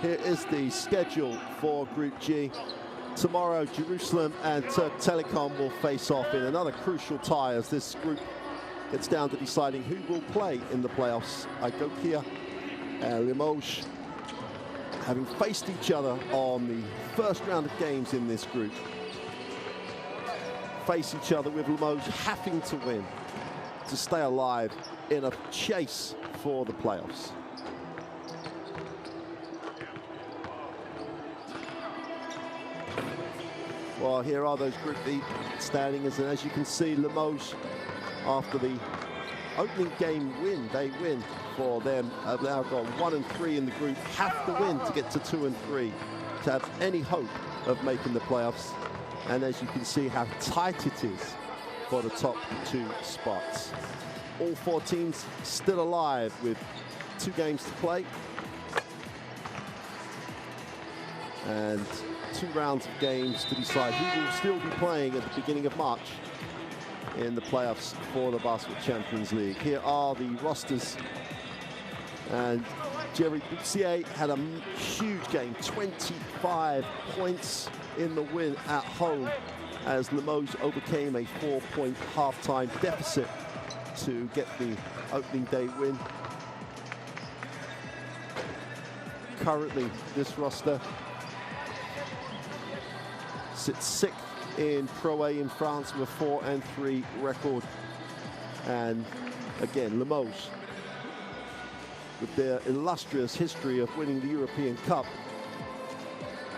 Here is the schedule for Group G. Tomorrow, Jerusalem and Turk Telecom will face off in another crucial tie as this group gets down to deciding who will play in the playoffs. Igokea and Limoges, having faced each other on the first round of games in this group, face each other with Limoges having to win to stay alive in a chase for the playoffs. Well, here are those Group B standings, and as you can see, Limoges, after the opening game win, they win for them, have now got 1 and 3 in the group, have to win to get to 2 and 3 to have any hope of making the playoffs. And as you can see how tight it is for the top 2 spots. All 4 teams still alive with 2 games to play. And 2 rounds of games to decide who will still be playing at the beginning of March in the playoffs for the Basketball Champions League. Here are the rosters. And Jerry Boutsier had a huge game, 25 points in the win at home as Limoges overcame a 4-point halftime deficit to get the opening day win. Currently, this roster sits 6th in Pro A in France with a 4-3 record. And again, Limoges, with their illustrious history of winning the European Cup,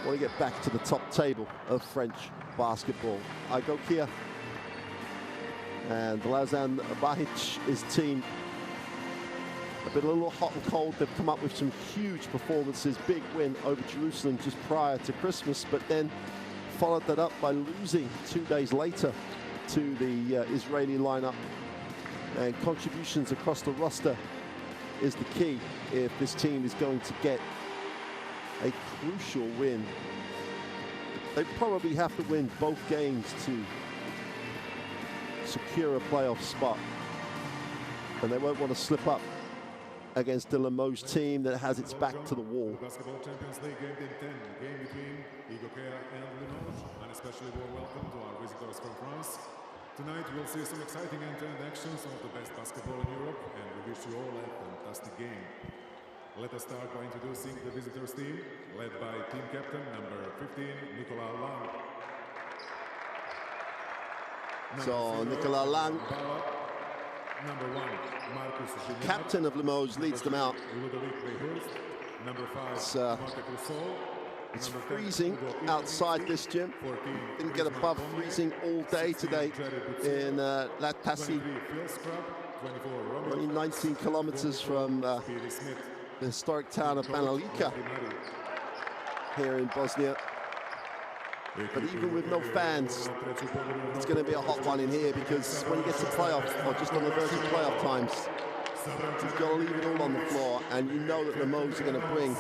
want to get back to the top table of French basketball. Igokea and Lazan Bahic's team have been a little hot and cold. They've come up with some huge performances, big win over Jerusalem just prior to Christmas, but then followed that up by losing 2 days later to the Israeli lineup. And contributions across the roster is the key if this team is going to get a crucial win. They probably have to win both games to secure a playoff spot. And they won't want to slip up against the Limoges team that has its back to the wall. Basketball Champions League Gameday 10, game between Igokea and Limoges. And especially warm welcome to our visitors from France. Tonight we'll see some exciting end-to-end actions of the best basketball in Europe, and we wish you all a fantastic game. Let us start by introducing the visitors team, led by team captain number 15, Nicolas Lang. So Nicolas Lang, number 1, Marcus Gignac, captain of Limoges, leads them out. Number 5, It's freezing outside this gym. Didn't get above freezing all day today in La Tassie, only 19 kilometers from the historic town of Banalica here in Bosnia. But even with no fans, it's going to be a hot one in here, because when you get to playoffs, or just on the verge of playoff times, you've got to leave it all on the floor, and you know that the Limoges are going to bring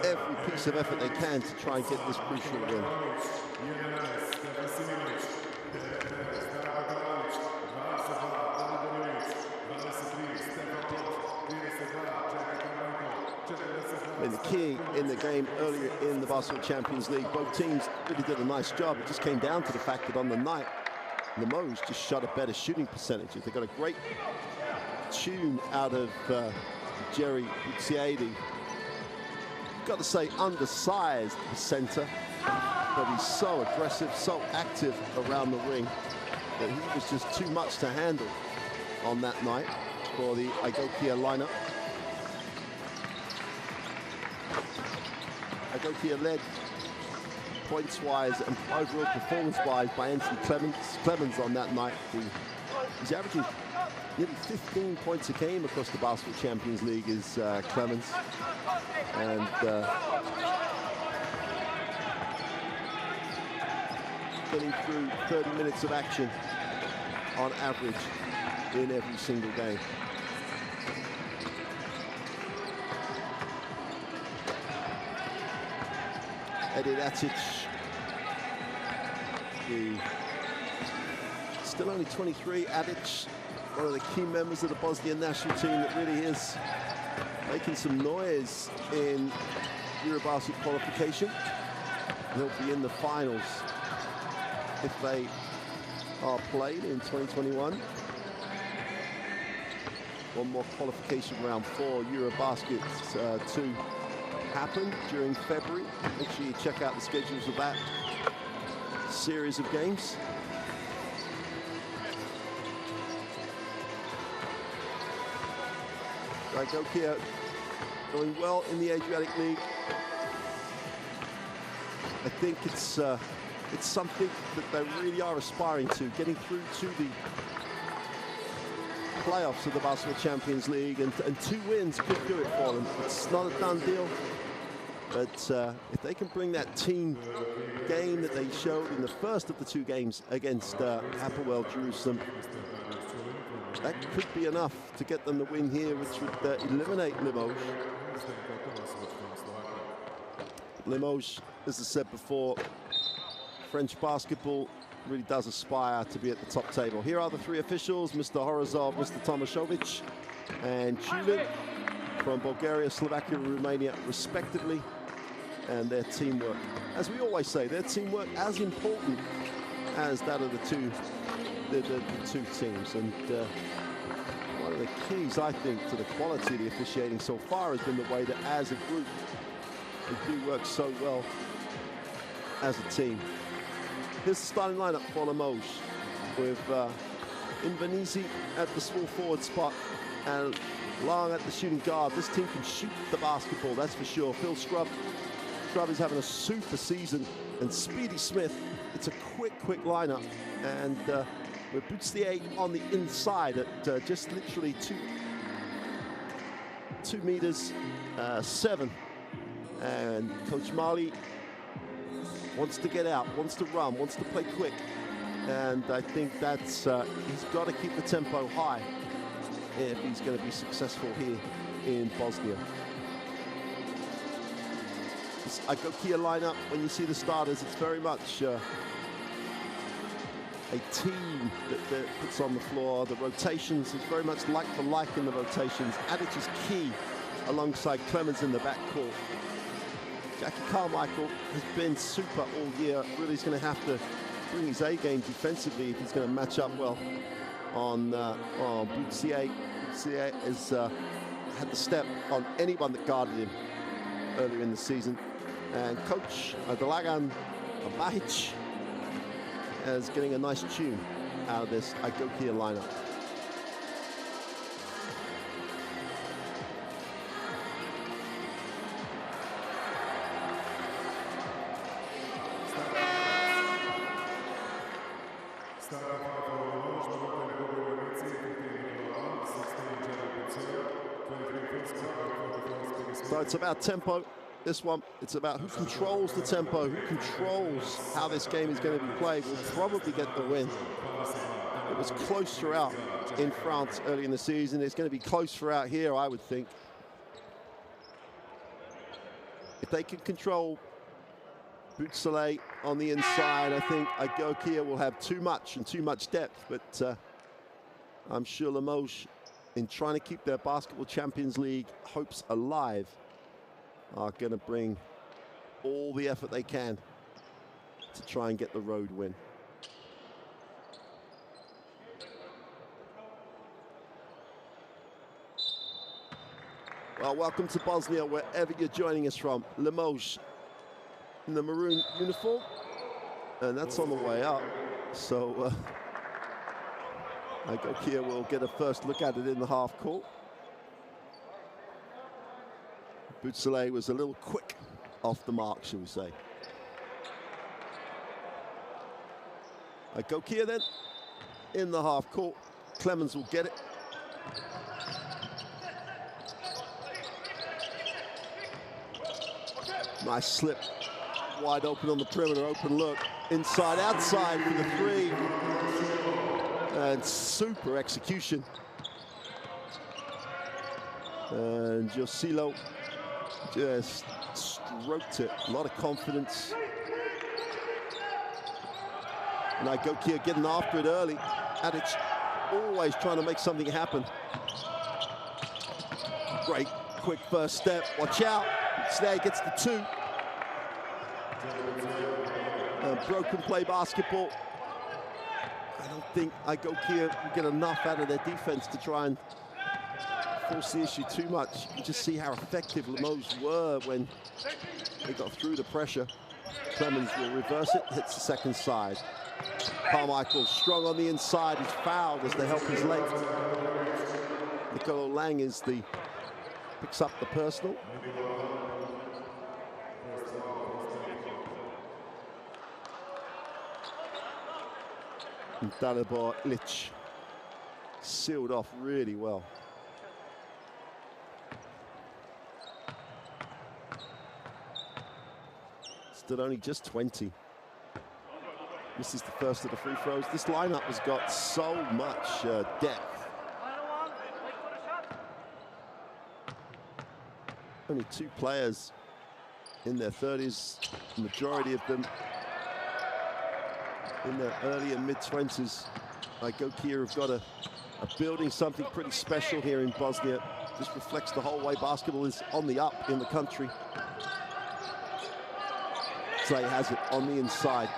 every piece of effort they can to try and get this crucial win. And the key in the game earlier in the Basketball Champions League, both teams really did a nice job. It just came down to the fact that on the night, Limoges just shot a better shooting percentage. They got a great tune out of Jerry Boutsier. Got to say, undersized center, but he's so aggressive, so active around the ring that he was just too much to handle on that night for the Igokea lineup. Igokea led points-wise and overall performance-wise by Anthony Clemens on that night. He's averaging nearly 15 points a game across the Basketball Champions League is Clemens. And getting through 30 minutes of action on average in every single game. Edin Atic, still only 23, Atic, one of the key members of the Bosnian national team that really is making some noise in Eurobasket qualification. They'll be in the finals if they are played in 2021. One more qualification round for Eurobasket to happen during February. Make sure you check out the schedules of that series of games. Igokea going well in the Adriatic League. I think it's something that they really are aspiring to, getting through to the playoffs of the Basketball Champions League, and 2 wins could do it for them. It's not a done deal, but if they can bring that team game that they showed in the first of the 2 games against Applewell Jerusalem, that could be enough to get them the win here, which would eliminate Limoges. Limoges, as I said before, French basketball really does aspire to be at the top table. Here are the 3 officials, Mr. Horozov, Mr. Tomashovic, and Chulin from Bulgaria, Slovakia, and Romania, respectively, and their teamwork. As we always say, their teamwork as important as that of the two teams. And one of the keys, I think, to the quality of the officiating so far has been the way that, as a group, they do work so well as a team. Here's the starting lineup for Limoges, with Invernizzi at the small forward spot and Long at the shooting guard. This team can shoot the basketball, that's for sure. Phil Scrubb is having a super season, and Speedy Smith. It's a quick lineup, and with Boutsier on the inside at just literally 2 meters 7. And Coach Marley wants to get out, wants to run, wants to play quick. And I think that's, he's got to keep the tempo high if he's going to be successful here in Bosnia. This Igokea lineup, when you see the starters, it's very much a team that puts on the floor. The rotations is very much like for like in the rotations. Adic is key alongside Clemens in the backcourt. Jackie Carmichael has been super all year. Really is going to have to bring his A game defensively if he's going to match up well on Boutsier. Boutsier has had the step on anyone that guarded him earlier in the season. And Coach Delagan Bahic is getting a nice tune out of this Igokea lineup. So it's about tempo, this one. It's about who controls the tempo, who controls how this game is going to be played will probably get the win. It was close throughout in France early in the season. It's going to be close throughout here, I would think. If they can control Boutsier on the inside, I think Igokea will have too much depth, but I'm sure Limoges, in trying to keep their Basketball Champions League hopes alive, are going to bring all the effort they can to try and get the road win. Well, welcome to Bosnia, wherever you're joining us from. Limoges in the maroon uniform, and that's on the way up. So Igokea will get a first look at it in the half court. Boutsier was a little quick off the mark, shall we say. Igokea then in the half court. Clemens will get it. Nice slip, wide open on the perimeter, open look. Inside, outside for the 3. And super execution. And Josilo just stroked it. A lot of confidence. And Igokea getting after it early. Adic always trying to make something happen. Great quick first step. Watch out. Today gets the 2. Broken play basketball. I don't think Igokea will get enough out of their defense to try and force the issue too much. You can just see how effective Limoges were when they got through the pressure. Clemens will reverse it, hits the second side. Carmichael strong on the inside, he's fouled as they help his length. Nicolo Lang picks up the personal. And Dalibor Ilic sealed off really well. Still only just 20. This is the first of the free throws. This lineup has got so much depth. Only 2 players in their 30s, the majority of them in their early and mid-20s. Igokea have got a building something pretty special here in Bosnia. This reflects the whole way basketball is on the up in the country. Zay has it on the inside,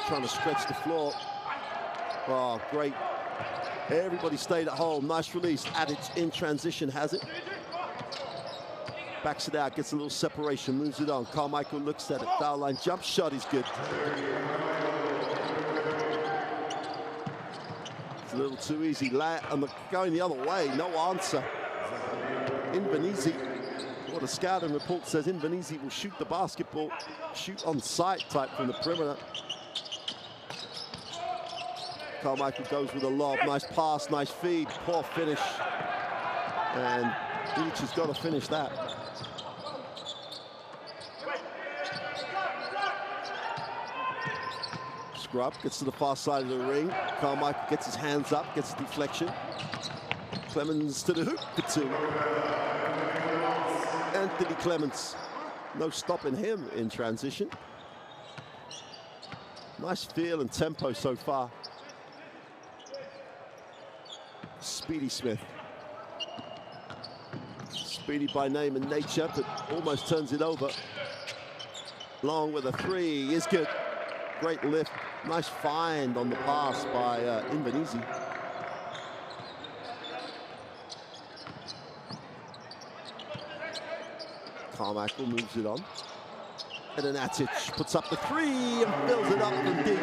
trying to stretch the floor. Oh, great. Everybody stayed at home. Nice release. Adic in transition has it. Backs it out, gets a little separation, moves it on. Carmichael looks at it. Foul line jump shot is good. It's a little too easy. Going the other way, no answer. Invernizzi, what a scouting report says, Invernizzi will shoot the basketball, shoot on sight type from the perimeter. Carmichael goes with a lob, nice pass, nice feed, poor finish. And Ilic has got to finish that. Scrub gets to the far side of the ring. Carmichael gets his hands up, gets a deflection. Clemens to the hoop for 2. Anthony Clemens, no stopping him in transition. Nice feel and tempo so far. Speedy Smith. Speedy by name and nature, but almost turns it over. Long with a 3 is good. Great lift. Nice find on the pass by Invernizzi. Carmichael moves it on. And then Atic puts up the 3 and fills it up from deep.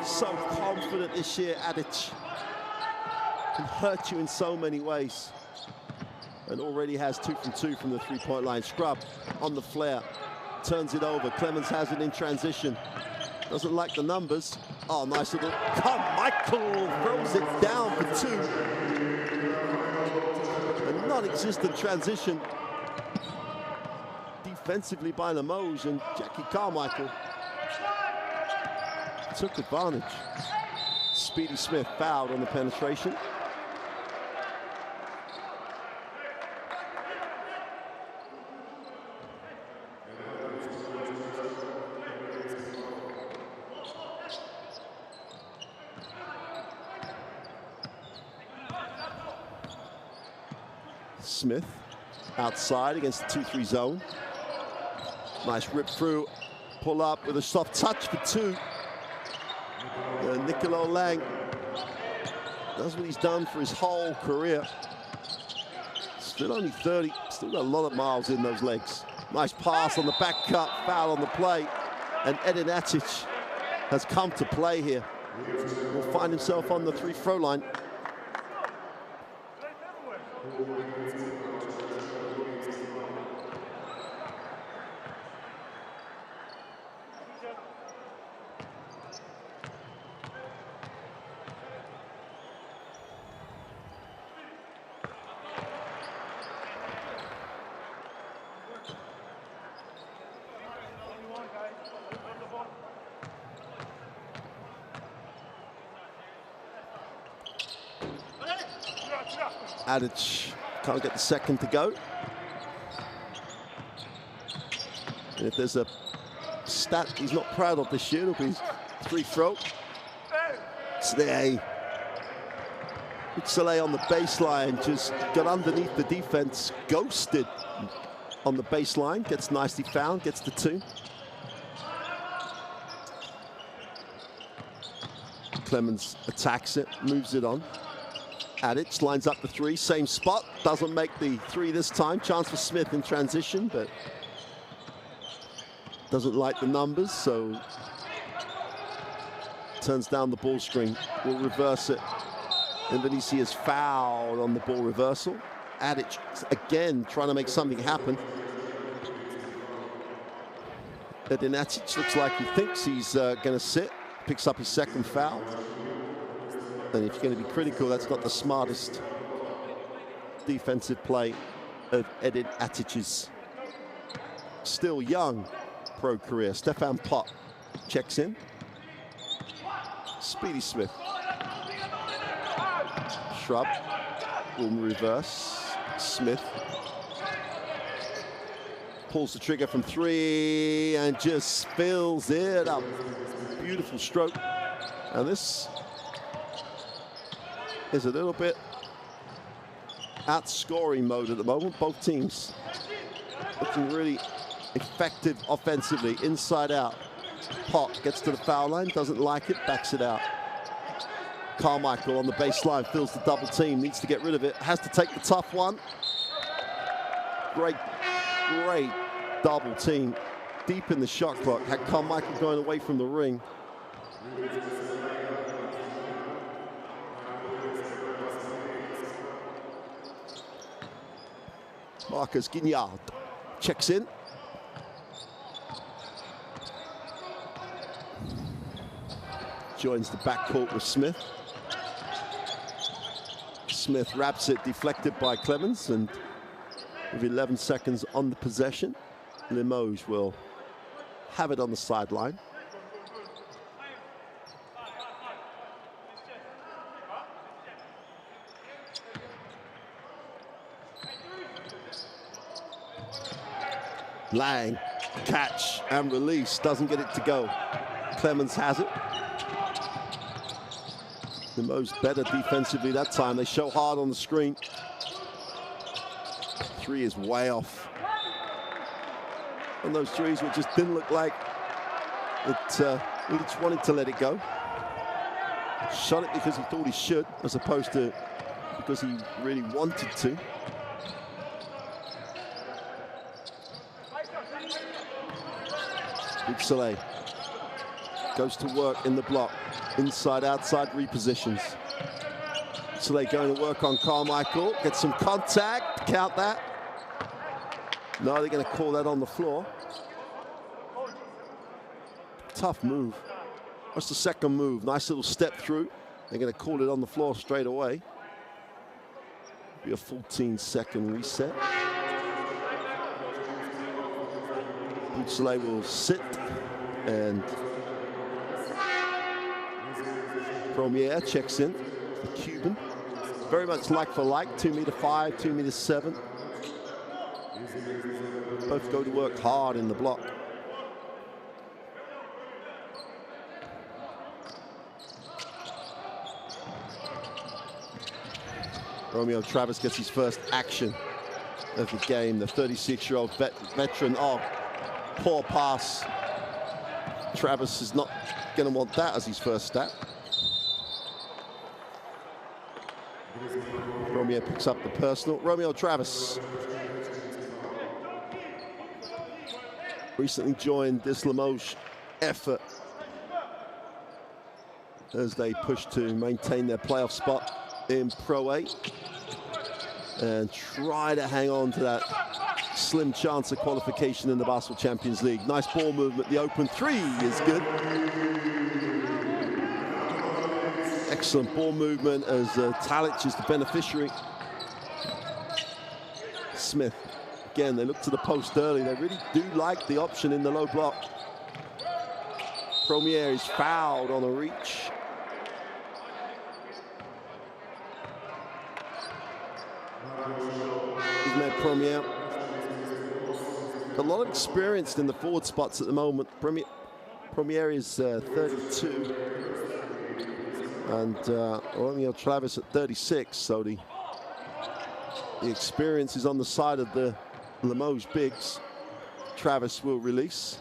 So confident this year, Atic. Can hurt you in so many ways. And already has 2 from 2 from the 3-point line. Scrub on the flare, turns it over. Clemens has it in transition. Doesn't like the numbers. Oh, nice little, Carmichael throws it down for 2. A non-existent transition defensively by Limoges, and Jackie Carmichael took advantage. Speedy Smith fouled on the penetration. Smith outside against the 2-3 zone. Nice rip through, pull up with a soft touch for 2. Nicolo Lang does what he's done for his whole career. Still only 30, still got a lot of miles in those legs. Nice pass on the back cut, foul on the play. And Edin Atic has come to play here. Will find himself on the 3-throw line. Adic can't get the second to go. And if there's a stat he's not proud of this year, it'll be his 3-throw. Today, Soleil on the baseline just got underneath the defense, ghosted on the baseline, gets nicely found, gets the 2. Clemens attacks it, moves it on. Adic lines up the 3, same spot, doesn't make the 3 this time. Chance for Smith in transition, but doesn't like the numbers, so turns down the ball screen. Will reverse it. Indonesia is fouled on the ball reversal. Adic again trying to make something happen. Edinatic looks like he thinks he's going to sit. Picks up his 2nd foul. And if you're going to be critical, that's not the smartest defensive play of Edin Atic's still young pro career. Stefan Pott checks in. Speedy Smith. Shrub will reverse. Smith pulls the trigger from 3 and just fills it up. Beautiful stroke. And this is a little bit outscoring mode at the moment. Both teams looking really effective offensively, inside out. Pott gets to the foul line, doesn't like it, backs it out. Carmichael on the baseline, feels the double team, needs to get rid of it, has to take the tough one. Great double team. Deep in the shot clock, had Carmichael going away from the ring. Marcus Guignard checks in. Joins the backcourt with Smith. Smith wraps it, deflected by Clemens, and with 11 seconds on the possession, Limoges will have it on the sideline. Lang, catch and release, doesn't get it to go. Clemens has it. Limoges better defensively that time. They show hard on the screen. 3 is way off. And those 3s which just didn't look like it, Leach wanted to let it go. Shot it because he thought he should, as opposed to because he really wanted to. Soleil goes to work in the block. Inside, outside repositions. Soleil going to work on Carmichael. Gets some contact. Count that. No, they're going to call that on the floor. Tough move. What's the 2nd move? Nice little step through. They're going to call it on the floor straight away. Be a 14-second reset. Soleil will sit, and Premier checks in, the Cuban. Very much like for like, 2'5", 2'7". Both go to work hard in the block. Romeo Travis gets his first action of the game. The 36-year-old veteran. Oh, poor pass. Travis is not going to want that as his first stat. Romeo picks up the personal. Romeo Travis recently joined this Limoges effort as they push to maintain their playoff spot in Pro A and try to hang on to that slim chance of qualification in the Basketball Champions League. Nice ball movement. The open 3 is good. Excellent ball movement as Talic is the beneficiary. Smith, again, they look to the post early. They really do like the option in the low block. Premier is fouled on a reach. Ismail Premier. A lot of experience in the forward spots at the moment. Premier is 32. And Romeo Travis at 36, so the experience is on the side of the Limoges bigs. Travis will release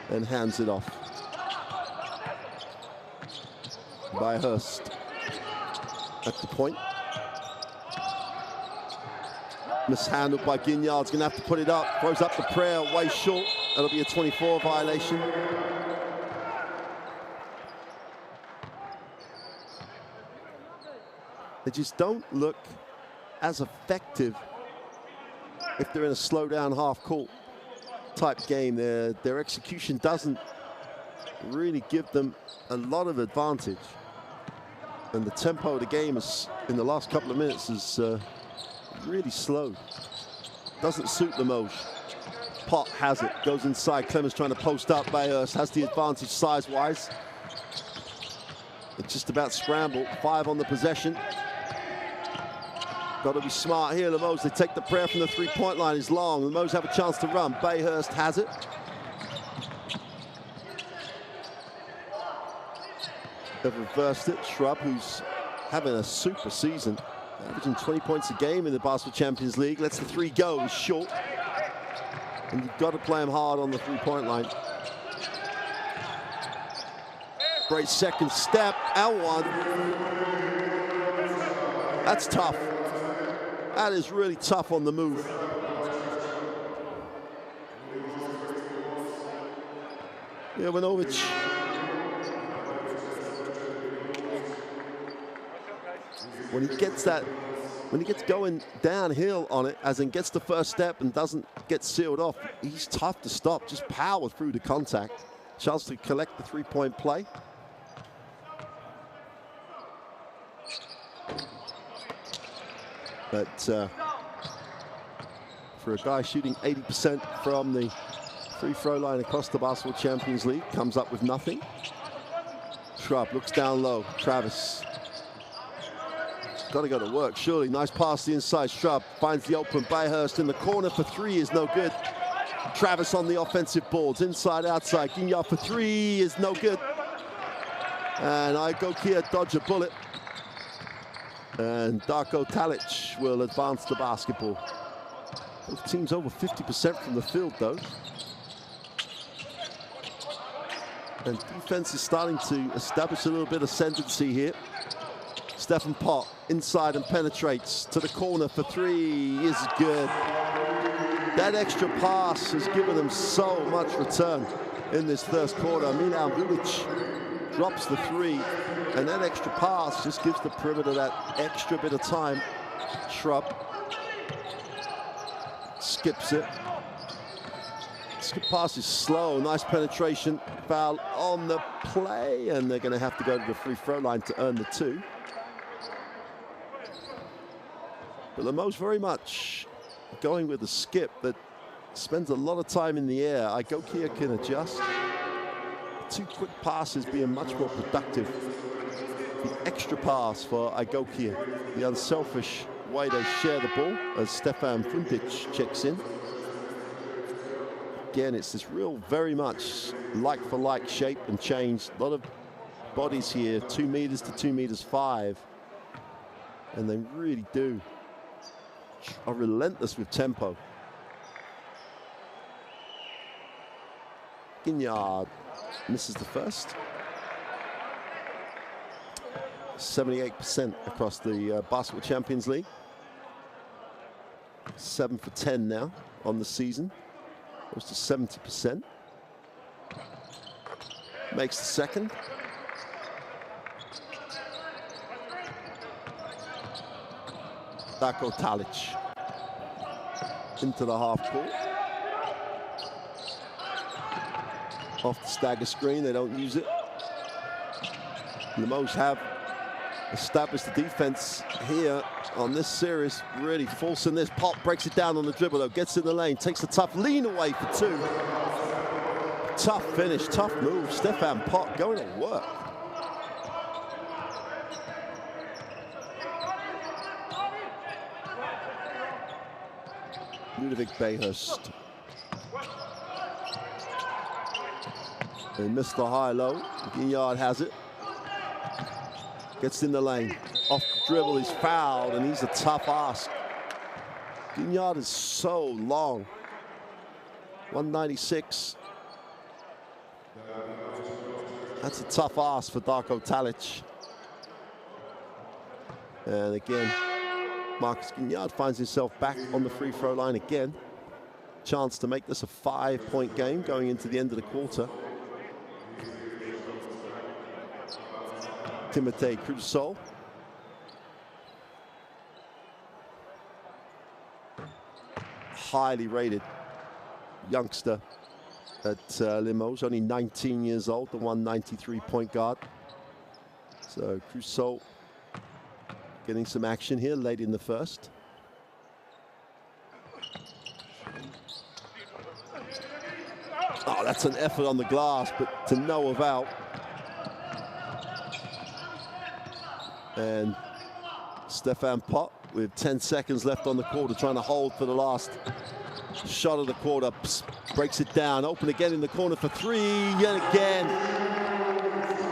and hands it off. By Hurst at the point. Mishandled by Guignard's gonna have to put it up. Throws up the prayer, way short. That'll be a 24 violation. They just don't look as effective if they're in a slow down half court type game. Their execution doesn't really give them a lot of advantage. And the tempo of the game is, in the last couple of minutes, is really slow. Doesn't suit Limoges. Pot has it, goes inside. Clemens trying to post up. Bayhurst has the advantage size-wise. It's just about scrambled. 5 on the possession. Got to be smart here, Limoges. They take the prayer from the three-point line. Is long. Limoges have a chance to run. Bayhurst has it. They've reversed it. Shrub, who's having a super season, averaging 20 points a game in the Basketball Champions League, lets the 3 go. He's short. And you've got to play him hard on the three-point line. Great second step, and one. That's tough. That is really tough on the move. Jovanovic. When he gets going downhill on it, as in gets the first step and doesn't get sealed off, he's tough to stop. Just power through the contact. Chance to collect the three-point play. But for a guy shooting 80% from the free throw line across the Basketball Champions League, comes up with nothing. Shrub looks down low. Travis. Got to go to work, surely. Nice pass to the inside. Shrub finds the open. Bayhurst in the corner for 3 is no good. Travis on the offensive boards, inside, outside. Guignard for 3 is no good. And Igokea dodge a bullet. And Darko Talic will advance the basketball. Both teams over 50% from the field, though. And defense is starting to establish a little bit of ascendancy here. Stephen Pot inside and penetrates to the corner for 3 is good. That extra pass has given them so much return in this first quarter. Milan Vulic drops the 3, and that extra pass just gives the perimeter that extra bit of time. Shrub skips it. Skip pass is slow, nice penetration. Foul on the play, and they're going to have to go to the free throw line to earn the 2. But Limoges very much going with a skip that spends a lot of time in the air. Igokea can adjust. 2 quick passes being much more productive. The extra pass for Igokea. The unselfish way they share the ball as Stefan Fundic checks in. Again, it's this real, very much like-for-like shape and change. A lot of bodies here, 2 meters to 2 meters 5. And they really are relentless with tempo. Guignard misses the first. 78% across the Basketball Champions League. 7 for 10 now on the season. Goes to 70%. Makes the second. Darko Talic into the half court. Off the stagger screen, they don't use it. Limoges have established the defense here on this series, really forcing this. Pop breaks it down on the dribble though, gets in the lane, takes the tough lean away for 2. Tough finish, tough move. Stefan Pot going to work. Ludovic Bayhurst. They missed the high-low. Guignard has it. Gets in the lane. Off the dribble, he's fouled, and he's a tough ask. Guignard is so long. 196. That's a tough ask for Darko Talic. And again, Marcus Guignard finds himself back on the free throw line again. Chance to make this a 5-point game going into the end of the quarter. Timothée Crusoe. Highly rated youngster at Limoges, only 19 years old, the 193 point guard. So Crusoe getting some action here late in the first. Oh, that's an effort on the glass, but to no avail. And Stefan Pott with 10 seconds left on the quarter, trying to hold for the last shot of the quarter. Breaks it down, open again in the corner for three, yet again.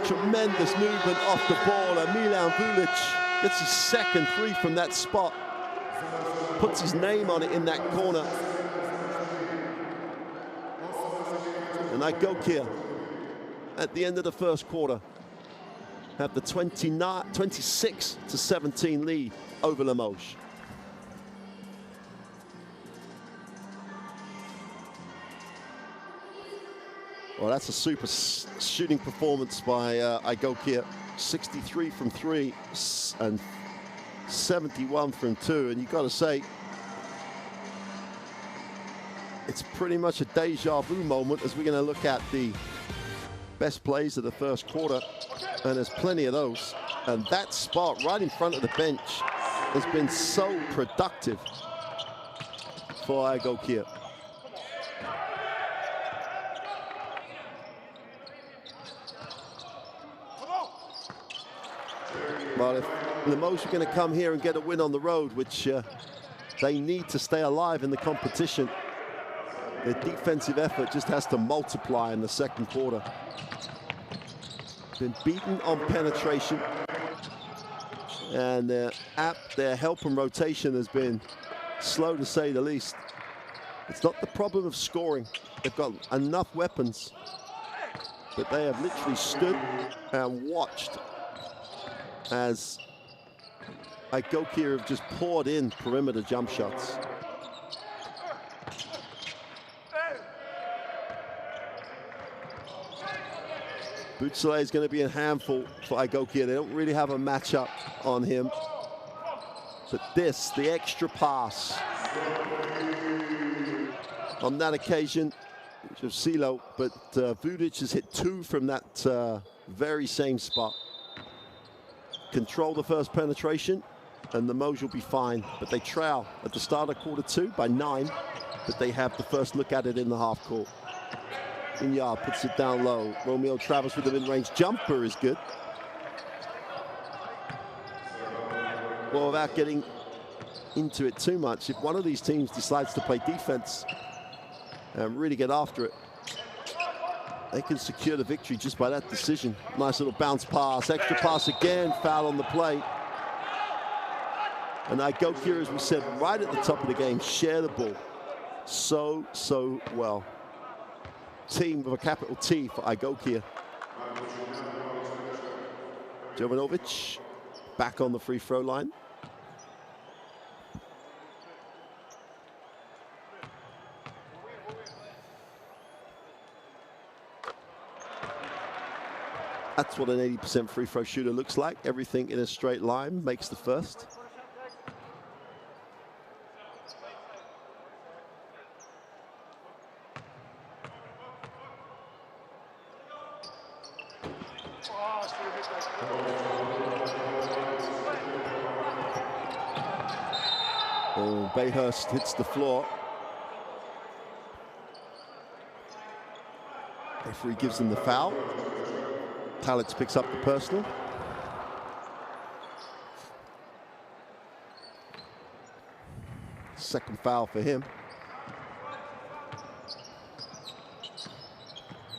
Tremendous movement off the ball, and Milan Vulic gets his second three from that spot. Puts his name on it in that corner. And Igokea, at the end of the first quarter, have the 26-17 lead over Limoges. Well, that's a super shooting performance by Igokea. 63 from three and 71 from two. And you've got to say, it's pretty much a deja vu moment as we're going to look at the best plays of the first quarter. And there's plenty of those. And that spot right in front of the bench has been so productive for Igokea. But if Limoges are going to come here and get a win on the road, which they need to stay alive in the competition, their defensive effort just has to multiply in the second quarter. Been beaten on penetration, and their help and rotation has been slow, to say the least. It's not the problem of scoring. They've got enough weapons, but they have literally stood and watched as Igokea have just poured in perimeter jump shots. Boutsele is going to be a handful for Igokea. They don't really have a matchup on him. But this, the extra pass on that occasion, which was Silo, but Vudic has hit two from that very same spot. Control the first penetration, and the Limoges will be fine. But they trail at the start of quarter two by 9, but they have the first look at it in the half court. Guignard puts it down low. Romeo Travis with the mid-range jumper is good. Well, without getting into it too much, if one of these teams decides to play defense and really get after it, they can secure the victory just by that decision. Nice little bounce pass, extra pass again, foul on the play. And Igokea, as we said right at the top of the game, share the ball so well. Team with a capital T for Igokea. Jovanovic back on the free throw line. That's what an 80% free throw shooter looks like. Everything in a straight line makes the first. Oh, Bayhurst hits the floor. Referee gives him the foul. Talic picks up the personal. Second foul for him.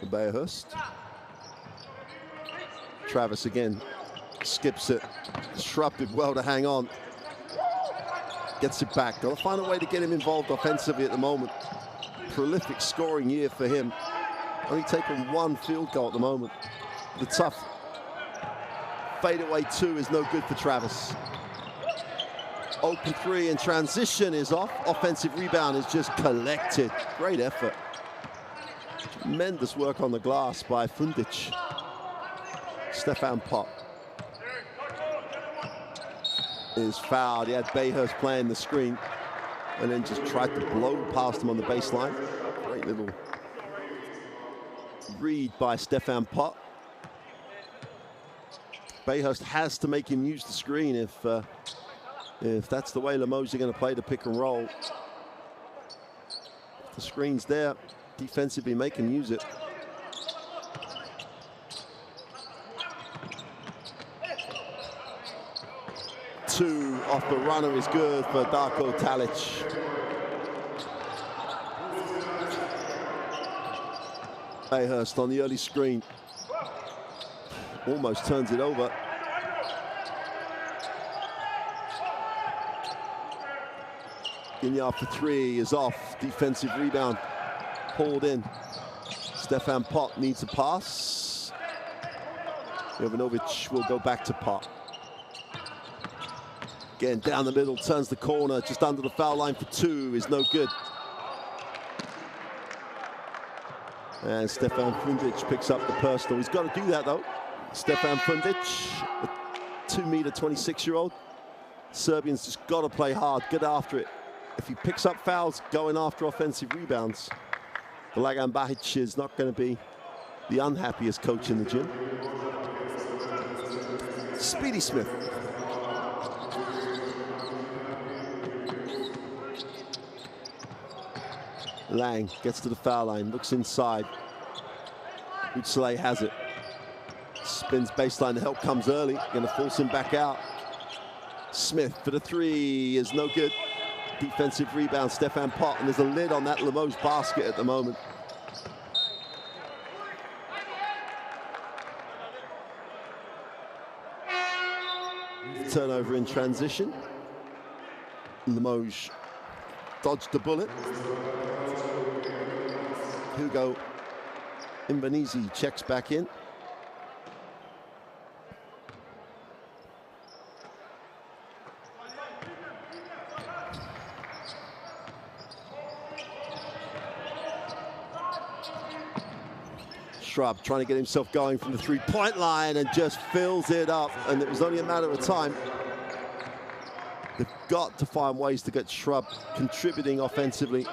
For Bayhurst. Travis again Skips it. Shrub did well to hang on. Gets it back. Got to find a way to get him involved offensively at the moment. Prolific scoring year for him. Only taken 1 field goal at the moment. The tough fadeaway 2 is no good for Travis. Open 3 in transition is off. Offensive rebound is just collected. Great effort. Tremendous work on the glass by Fundic. Stefan Pop is fouled. He had Bayhurst playing the screen and then just tried to blow past him on the baseline. Great little read by Stefan Pop. Bayhurst has to make him use the screen if that's the way Limoges are going to play the pick and roll. If the screen's there, defensively make him use it. Two off the runner is good for Darko Talic. Bayhurst on the early screen. Almost turns it over. Gignard for 3 is off. Defensive rebound pulled in. Stefan Pop needs a pass. Jovanovic will go back to Pop. Again, down the middle, turns the corner, just under the foul line for 2 is no good. And Stefan Fundic picks up the personal. He's got to do that, though. Stefan Fundic, a 2-meter, 26-year-old. Serbians just got to play hard, get after it. If he picks up fouls going after offensive rebounds, Blagan Bahic is not going to be the unhappiest coach in the gym. Speedy Smith. Lang gets to the foul line, looks inside. Utsele has it. Spins baseline, the help comes early. Gonna force him back out. Smith for the 3 is no good. Defensive rebound, Stefan Pop, and there's a lid on that Limoges basket at the moment. Turnover in transition. Limoges dodged the bullet. Hugo Imbanizi checks back in. Shrub trying to get himself going from the 3-point line and just fills it up, and it was only a matter of time. They've got to find ways to get Shrub contributing offensively.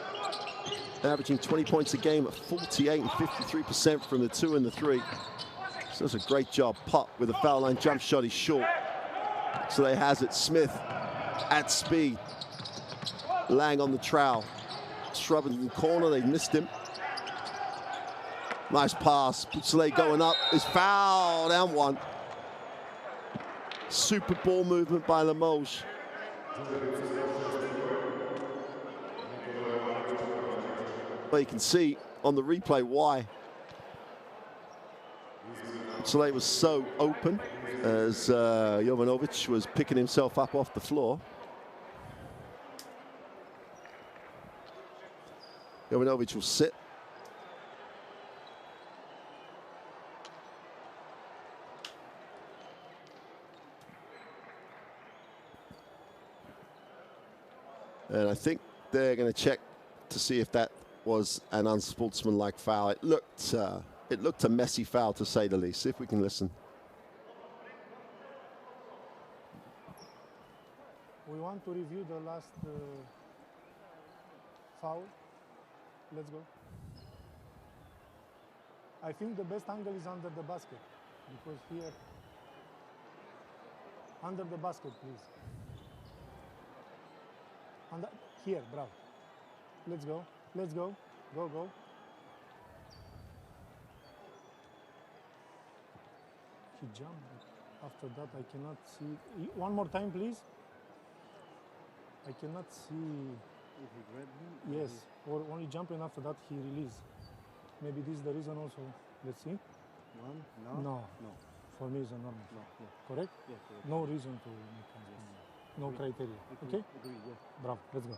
Averaging 20 points a game at 48 and 53% from the 2 and the 3. So that's a great job. Pop with a foul line jump shot, he's short. So they has it. Smith at speed. Lang on the trowel. Shrub in the corner, they missed him. Nice pass. Putzele going up, is fouled and 1. Super ball movement by Limoges. Well, you can see on the replay why. Putzele was so open as Jovanovic was picking himself up off the floor. Jovanovic will sit. And I think they're going to check to see if that was an unsportsmanlike foul. It looked a messy foul, to say the least. See if we can listen. We want to review the last foul. Let's go. I think the best angle is under the basket, because here, under the basket, please. Here, bravo. Let's go. Let's go. Go, go. He jumped. After that, I cannot see. One more time, please. I cannot see. If he grabbed him? Yes, or only jumping after that, he released. Maybe this is the reason also. Let's see. One? No? No. No. For me, it's a normal. No, yeah. Correct? Yeah, correct. No reason to make no criteria. Okay? Agree, yeah. Bravo. Let's go.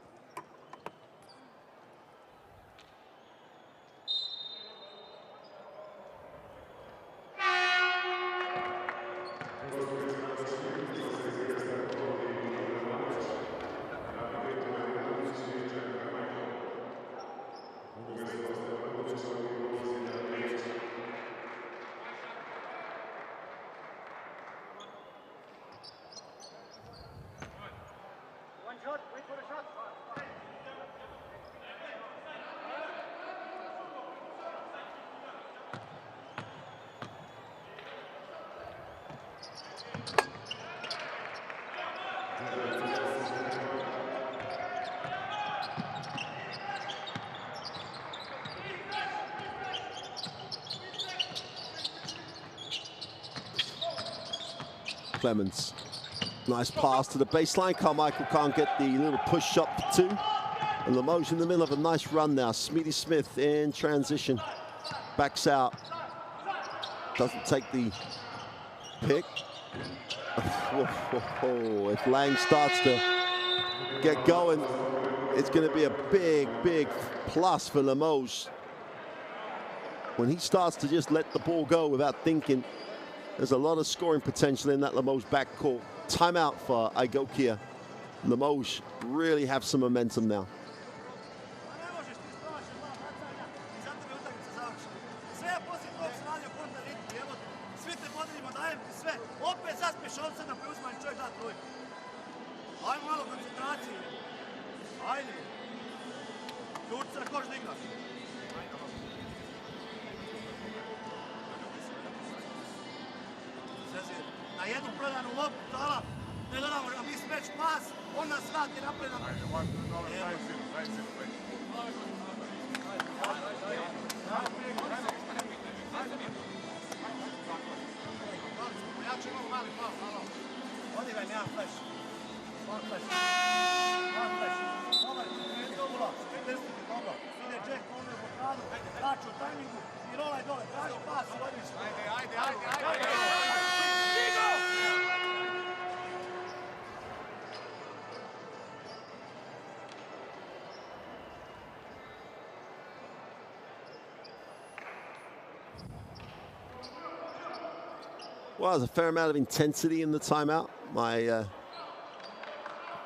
Clemens. Nice pass to the baseline. Carmichael can't get the little push shot for two. And Limoges in the middle of a nice run now. Smithy Smith in transition. Backs out. Doesn't take the pick. If Lang starts to get going, it's going to be a big, big plus for Limoges. When he starts to just let the ball go without thinking, there's a lot of scoring potential in that Limoges backcourt. Timeout for Igokea. Limoges really have some momentum now. Na jednu prodanu loptu, dala, ne dodamo, a mi smeć pas, on nas vrati napred. Ajde, dobro, daj silu. Ja ću imam mali malo. Odivaj, nema flash. One flash. Dobar, je to ulaz, dobro. Ide Jack, on je blokadu, daću u tajmingu i rolaj dole, traži pas i odlično. Ajde. Well, there's a fair amount of intensity in the timeout. My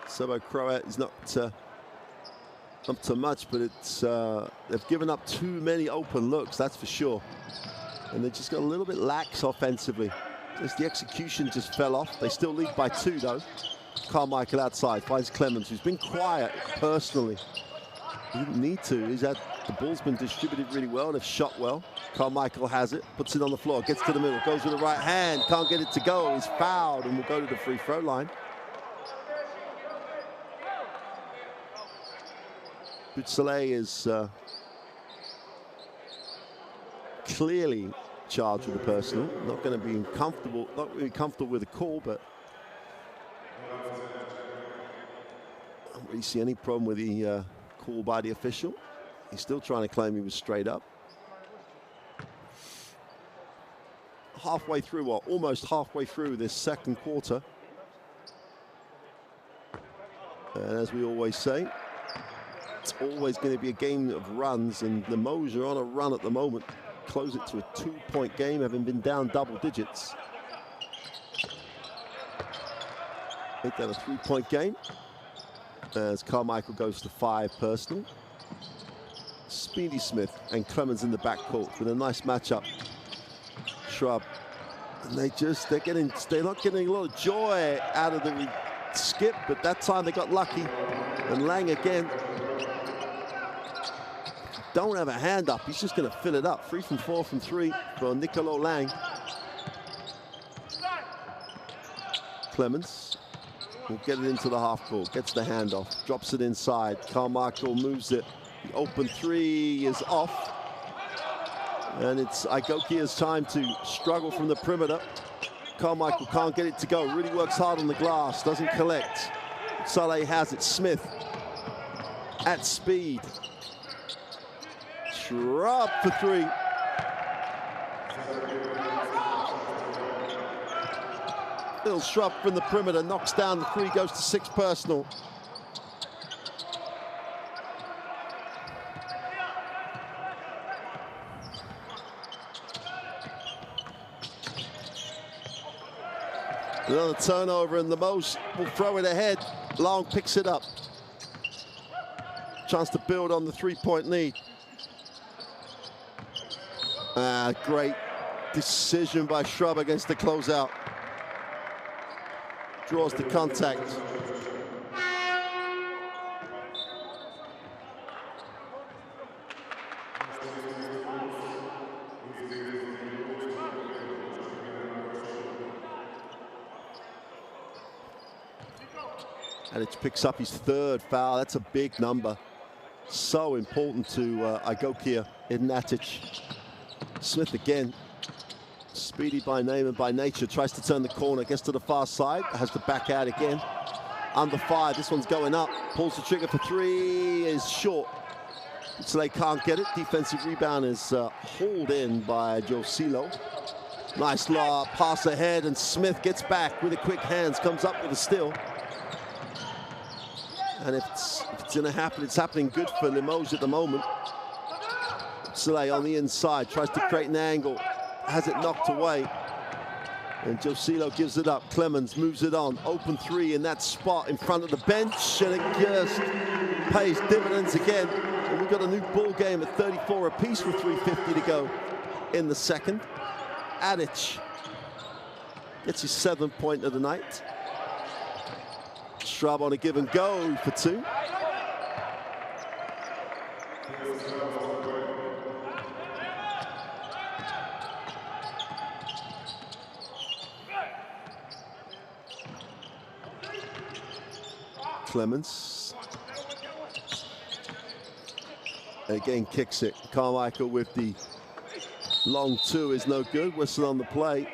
Serbo-Croat is not up to much, but it's they've given up too many open looks, that's for sure. And they just got a little bit lax offensively. Just the execution just fell off. They still lead by 2, though. Carmichael outside finds Clemens, who's been quiet personally. He didn't need to. The ball's been distributed really well and have shot well. Carmichael has it, puts it on the floor, gets to the middle, goes with the right hand, can't get it to go. He's fouled and will go to the free throw line. Soleil is clearly charged with the personal. Not going to be comfortable with the call, but I don't really see any problem with the call by the official. He's still trying to claim he was straight up. Halfway through, or almost halfway through this second quarter. And as we always say, it's always going to be a game of runs, and Limoges are on a run at the moment. Close it to a 2-point game, having been down double digits. Make that a 3-point game. As Carmichael goes to 5 personal. Speedy Smith and Clemens in the backcourt with a nice matchup. Shrub. And they're not getting a lot of joy out of the skip, but that time they got lucky. And Lang again. Don't have a hand up, he's just going to fill it up. 3 from 4 from 3 for Nicolo Lang. Clemens will get it into the half court, gets the handoff, drops it inside. Carmichael moves it. The open 3 is off. And it's Igokea's time to struggle from the perimeter. Carmichael can't get it to go, really works hard on the glass, doesn't collect. Saleh has it, Smith at speed. Shrub for 3. Little shrub from the perimeter, knocks down the three, goes to 6 personal. Another turnover, and Limoges will throw it ahead. Long picks it up. Chance to build on the 3-point lead. Great decision by Shrub against the closeout. Draws the contact. And it picks up his 3rd foul. That's a big number. So important to Igokea in Natic. Smith again. Speedy by name and by nature. Tries to turn the corner. Gets to the far side. Has to back out again. Under 5. This one's going up. Pulls the trigger for 3. Is short. So they can't get it. Defensive rebound is hauled in by Josilo. Nice pass ahead, and Smith gets back with a quick hands. Comes up with a steal. And if it's going to happen, it's happening good for Limoges at the moment. Soleil on the inside, tries to create an angle, has it knocked away. And Josilo gives it up. Clemens moves it on. Open 3 in that spot in front of the bench, and it just pays dividends again. And we've got a new ball game at 34 apiece with 3:50 to go in the second. Adic gets his 7th point of the night. Shrub on a give and go for 2. Clemens again kicks it. Carmichael with the long 2 is no good. Whistle on the play.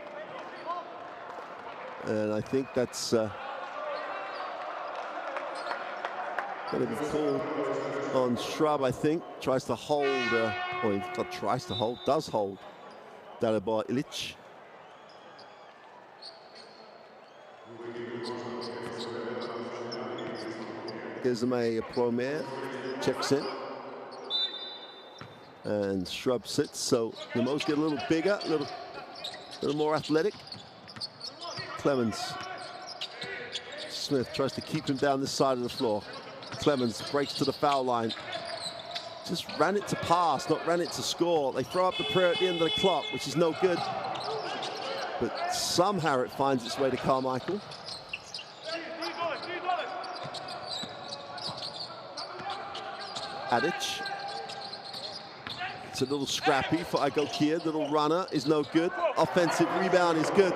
And I think that's going to be called on Shrub, I think. Tries to hold, or not tries to hold, does hold Dalibor Ilic. Gives him a premier, checks in. And Shrub sits, so Limoges get a little bigger, a little more athletic. Clemens. Smith tries to keep him down this side of the floor. Clemens breaks to the foul line. Just ran it to pass, not ran it to score. They throw up the prayer at the end of the clock, which is no good. But somehow it finds its way to Carmichael. Adic. It's a little scrappy for Igokea. Little runner is no good. Offensive rebound is good.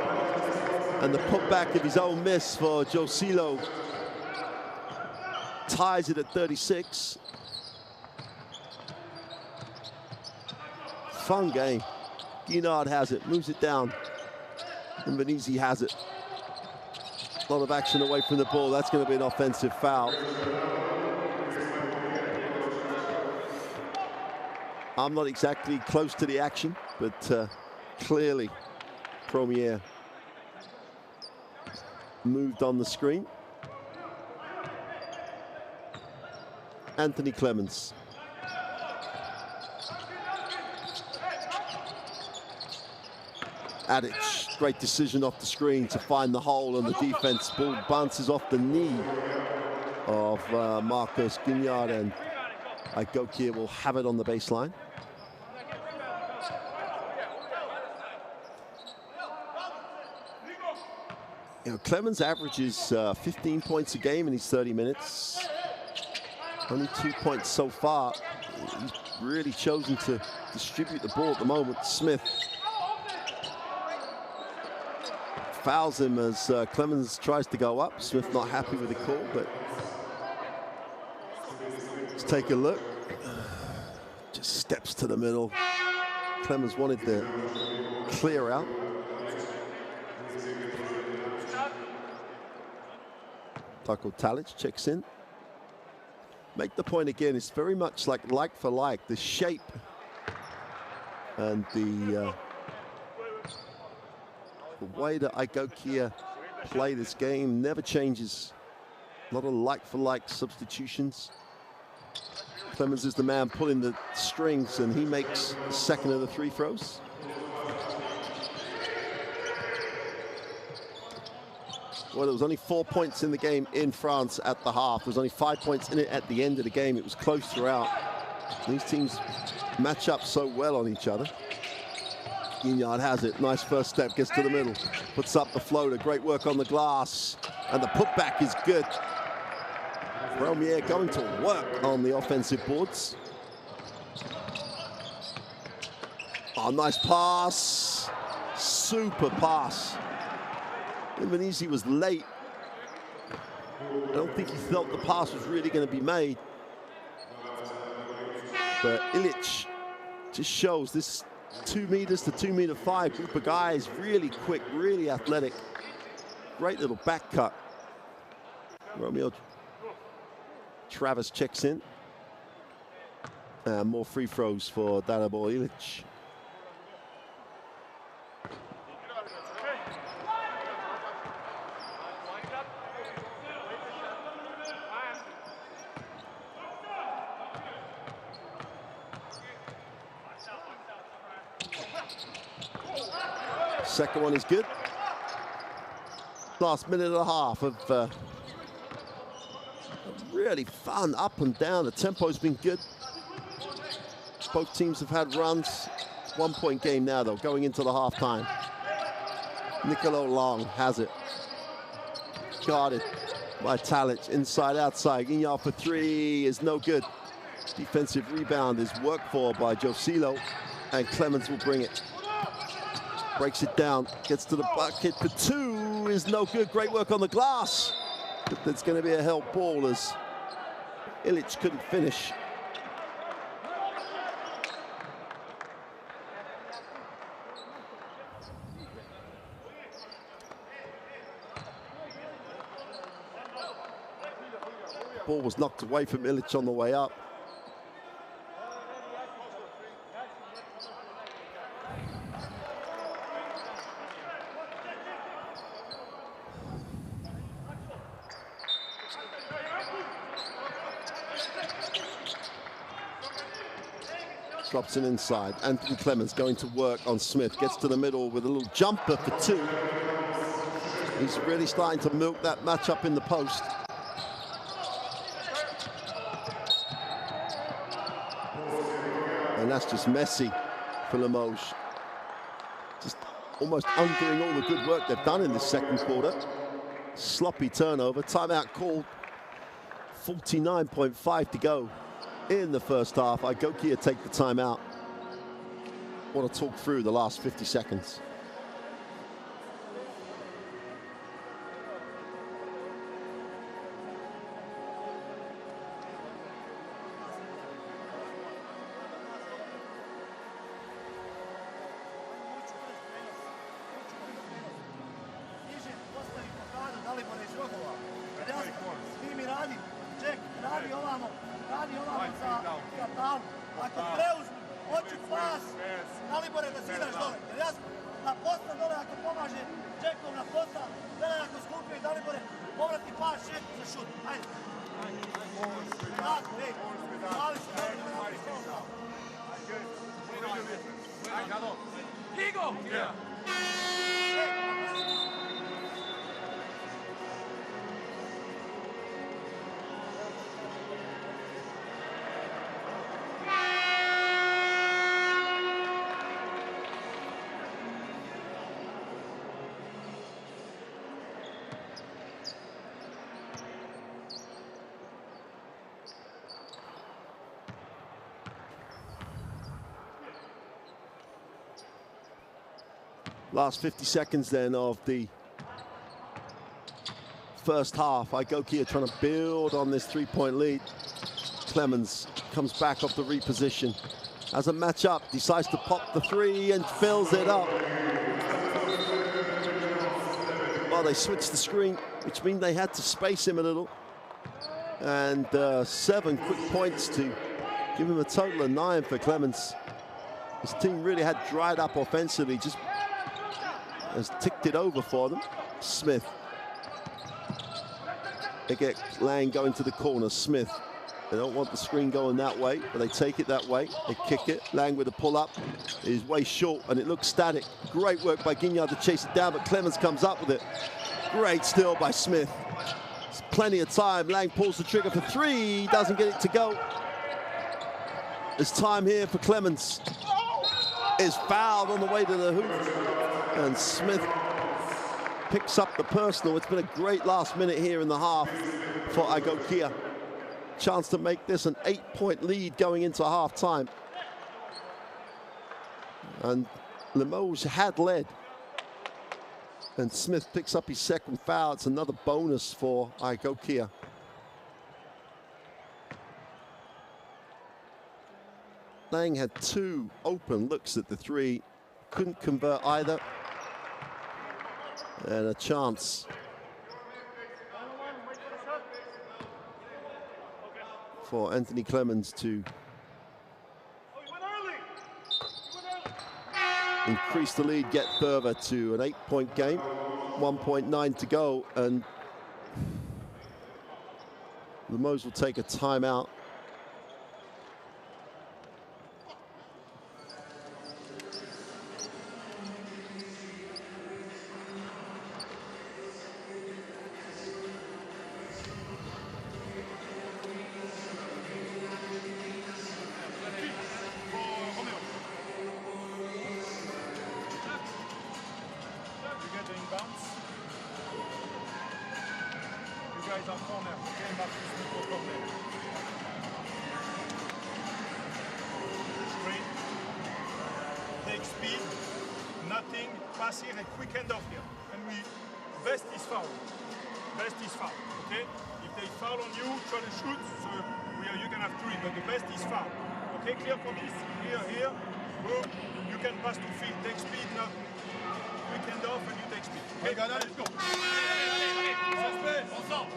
And the putback of his own miss for Josilo ties it at 36. Fun game. Guinard has it, moves it down. And Venezi has it. A lot of action away from the ball. That's going to be an offensive foul. I'm not exactly close to the action, but clearly Premier moved on the screen. Anthony Clemens. Adic, great decision off the screen to find the hole on the defense. Ball bounces off the knee of Marcos Guignard, and Igokea will have it on the baseline. You know, Clemens averages 15 points a game in his 30 minutes. Only 2 points so far. He's really chosen to distribute the ball at the moment. Smith fouls him as Clemens tries to go up. Smith not happy with the call, but let's take a look. Just steps to the middle. Clemens wanted to clear out. Taco Talic checks in. Make the point again, it's very much like for like. The shape and the way that Igokea play this game, never changes. A lot of like-for-like substitutions. Clemens is the man pulling the strings, and he makes the second of the three throws. Well, there was only 4 points in the game in France at the half. There was only 5 points in it at the end of the game. It was close throughout. These teams match up so well on each other. Guignard has it. Nice first step, gets to the middle, puts up the floater. Great work on the glass, and the putback is good. Romier going to work on the offensive boards. Oh, nice pass. Super pass. Indonesia was late. I don't think he felt the pass was really going to be made. But Ilic just shows this 2 meters to 2.5 meter group of guys, really quick, really athletic. Great little back cut. Romeo Travis checks in. And more free throws for Dalibor Ilic. Second one is good. Last minute and a half of really fun up and down. The tempo's been good. Both teams have had runs. 1 point game now, though, going into the halftime. Nicolo Long has it. Guarded by Talic, inside, outside. Guignard for three is no good. Defensive rebound is worked for by Josilo, and Clemens will bring it. Breaks it down, gets to the bucket for two, is no good. Great work on the glass. But there's going to be a help ball as Ilic couldn't finish. Ball was knocked away from Ilic on the way up. Drops it inside. Anthony Clemens going to work on Smith. Gets to the middle with a little jumper for two. He's really starting to milk that matchup in the post. And that's just messy for Limoges. Just almost undoing all the good work they've done in this second quarter. Sloppy turnover. Timeout called. 49.5 to go in the first half. Igokea take the timeout. Want to talk through the last 50 seconds. Igokea! Last 50 seconds then of the first half. Igokea trying to build on this three-point lead. Clemens comes back off the reposition. As a matchup, decides to pop the three and fills it up. Well, they switched the screen, which means they had to space him a little. And 7 quick points to give him a total of 9 for Clemens. His team really had dried up offensively, just has ticked it over for them. Smith They get Lang going to the corner, Smith. They don't want the screen going that way, but they take it that way. They kick it. Lang with a pull-up is way short, and it looks static. Great work by Guignard to chase it down, but Clemens comes up with it. Great steal by Smith. There's plenty of time. Lang pulls the trigger for three. He doesn't get it to go. There's time here for Clemens. Is fouled on the way to the hoop, and Smith picks up the personal. It's been a great last minute here in the half for Igokea. Chance to make this an 8-point lead going into half-time. And Limoges had led. And Smith picks up his second foul. It's another bonus for Igokea. Lang had 2 open looks at the 3. Couldn't convert either. And a chance for Anthony Clemens to increase the lead, get further to an 8-point game. 1.9 to go, and Limoges will take a timeout. Take speed, nothing, pass here and quick hand off here. And best is foul. Best is foul, okay? If they foul on you, try to shoot, so you can have 3, but the best is foul. Okay, clear for this? Here, boom, you can pass to feet, take speed, now quick hand off and you take speed. Okay, let's go. Ensemble.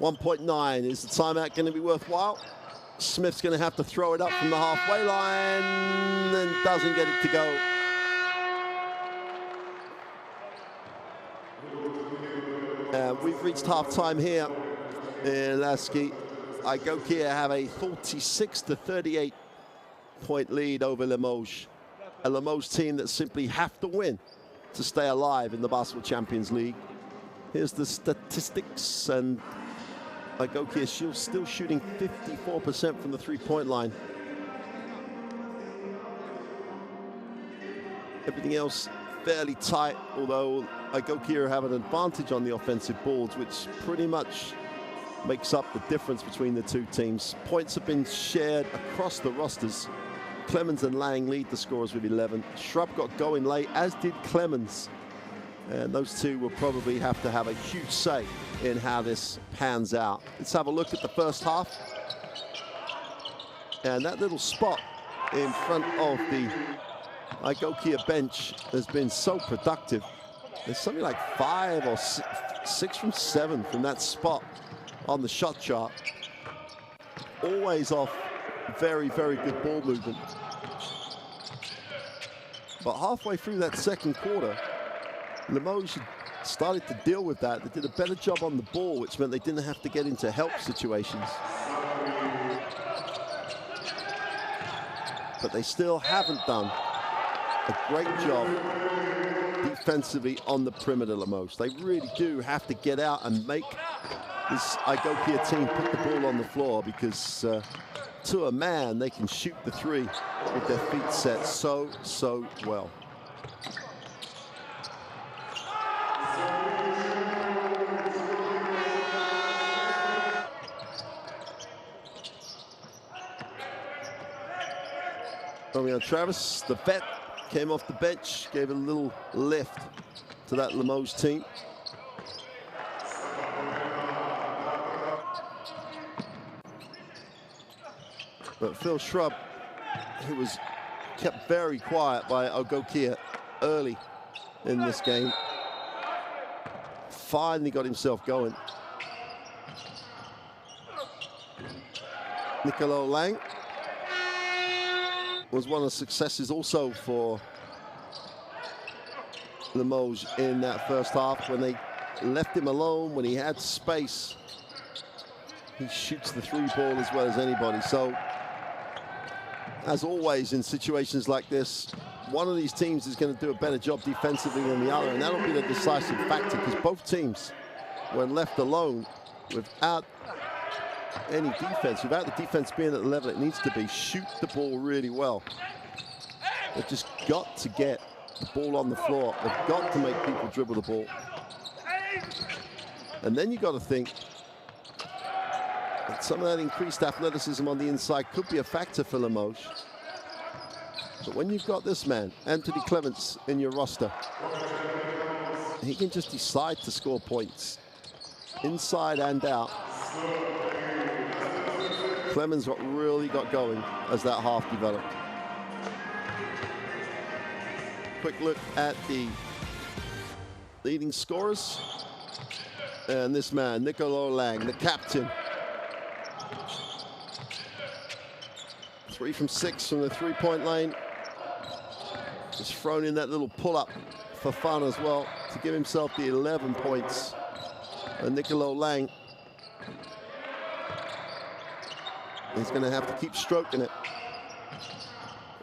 1.9, is the timeout going to be worthwhile? Smith's going to have to throw it up from the halfway line and doesn't get it to go. We've reached half-time here in Lasky. Igokea have a 46-38 point lead over Limoges. A Limoges team that simply have to win to stay alive in the Basketball Champions League. Here's the statistics, and Igokea still shooting 54% from the three-point line. Everything else fairly tight, although Igokea have an advantage on the offensive boards, which pretty much makes up the difference between the two teams. Points have been shared across the rosters. Clemens and Lang lead the scorers with 11. Shrub got going late, as did Clemens. And those two will probably have to have a huge say in how this pans out. Let's have a look at the first half. And that little spot in front of the Igokea bench has been so productive. There's something like 5 or 6 from 7 from that spot on the shot chart. Always off very, very good ball movement. But halfway through that second quarter, Limoges started to deal with that. They did a better job on the ball, which meant they didn't have to get into help situations. But they still haven't done a great job defensively on the perimeter, Limoges. They really do have to get out and make this Igokea team put the ball on the floor, because to a man, they can shoot the three with their feet set so well. Romeo Travis, the vet, came off the bench, gave a little lift to that Limoges team. But Phil Shrub, who was kept very quiet by Igokea early in this game. Finally got himself going. Nicolas Lang was one of the successes also for Limoges in that first half. When they left him alone, when he had space, he shoots the three ball as well as anybody. So, as always in situations like this, one of these teams is going to do a better job defensively than the other, and that'll be the decisive factor, because both teams, when left alone, without any defense, without the defense being at the level it needs to be, shoot the ball really well. They've just got to get the ball on the floor. They've got to make people dribble the ball. And then you've got to think that some of that increased athleticism on the inside could be a factor for Limoges. But when you've got this man, Anthony Clements, in your roster, he can just decide to score points inside and out. Clemens really got going as that half developed. Quick look at the leading scorers. And this man, Nicolas Lang, the captain. 3 from 6 from the three-point line. Just thrown in that little pull-up for fun as well to give himself the 11 points. And Nicolas Lang is going to have to keep stroking it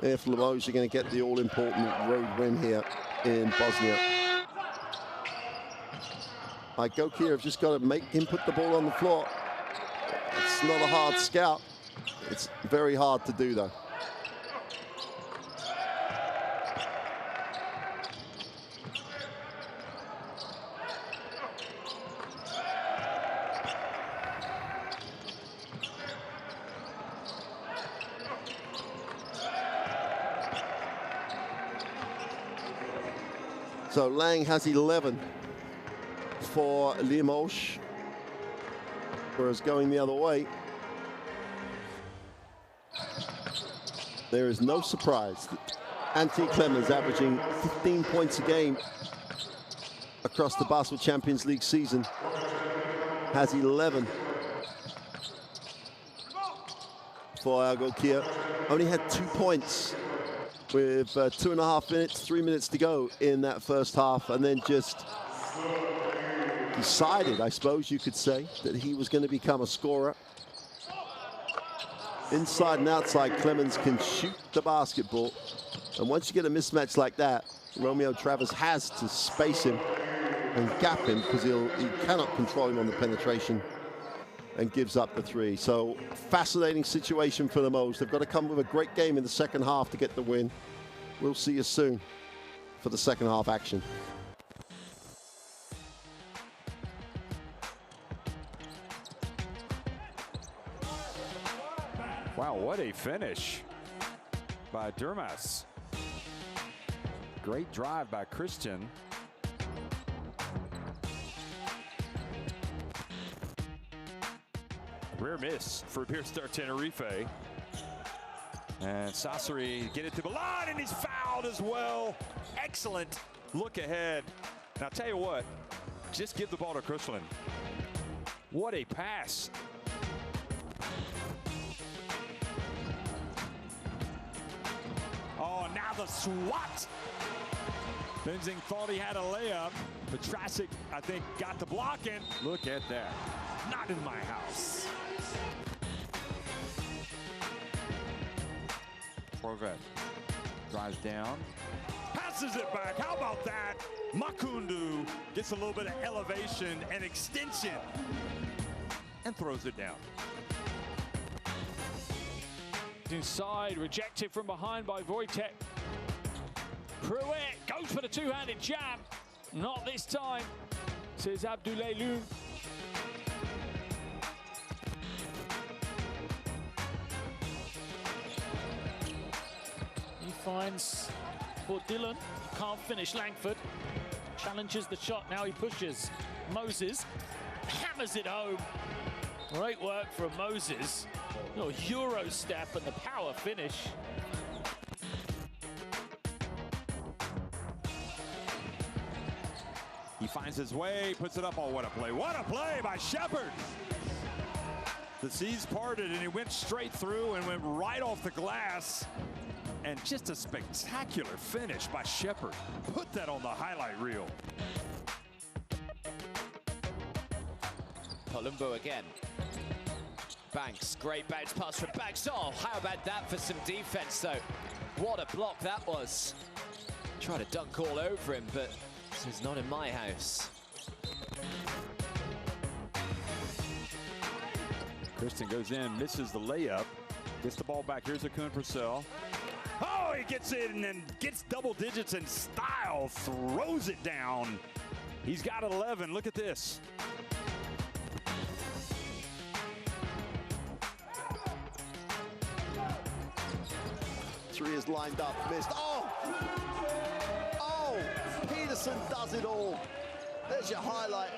if Limoges are going to get the all-important road win here in Bosnia. Igokea have just got to make him put the ball on the floor. It's not a hard scout. It's very hard to do, though. So Lang has 11 for Limoges, whereas going the other way, there is no surprise that Anthony Clemens, averaging 15 points a game across the Basketball Champions League season, has 11 for Igokea. Only had 2 points with 2.5 minutes, 3 minutes to go in that first half, and then just decided, I suppose you could say, that he was going to become a scorer. Inside and outside, Clemens can shoot the basketball. And once you get a mismatch like that, Romeo Travers has to space him and gap him, because he cannot control him on the penetration, and gives up the three. So fascinating situation for the Limoges. They've got to come with a great game in the second half to get the win. We'll see you soon for the second half action. Wow, what a finish by Durmas. Great drive by Christian. Rare miss for Beer Star Tenerife. And Sassari get it to the line, and he's fouled as well. Excellent look ahead. And I'll tell you what, just give the ball to Christian. What a pass. Oh, now the swat. Benzing thought he had a layup, but Trasic, I think, got the block in. Look at that. Not in my house. Corvette drives down, passes it back. How about that? Makundu gets a little bit of elevation and extension and throws it down. Inside, rejected from behind by Wojtek. Pruitt goes for the two-handed jam. Not this time, says Abdoulaye Loum. He finds for Dillon. He can't finish. Langford challenges the shot. Now he pushes. Moses hammers it home. Great work from Moses. Little Euro step and the power finish. He finds his way, puts it up. Oh, what a play. What a play by Shepard. The seas parted, and he went straight through and went right off the glass. And just a spectacular finish by Shepard. Put that on the highlight reel. Columbo again. Banks, great bounce pass from Banks. Oh, how about that for some defense, though? What a block that was. Try to dunk all over him, but this is not in my house. Kristen goes in, misses the layup, gets the ball back. Here's a Kuhn Purcell. Oh, he gets in and gets double digits in style, throws it down. He's got 11. Look at this. Three is lined up, missed. Oh! Oh! Peterson does it all. There's your highlight.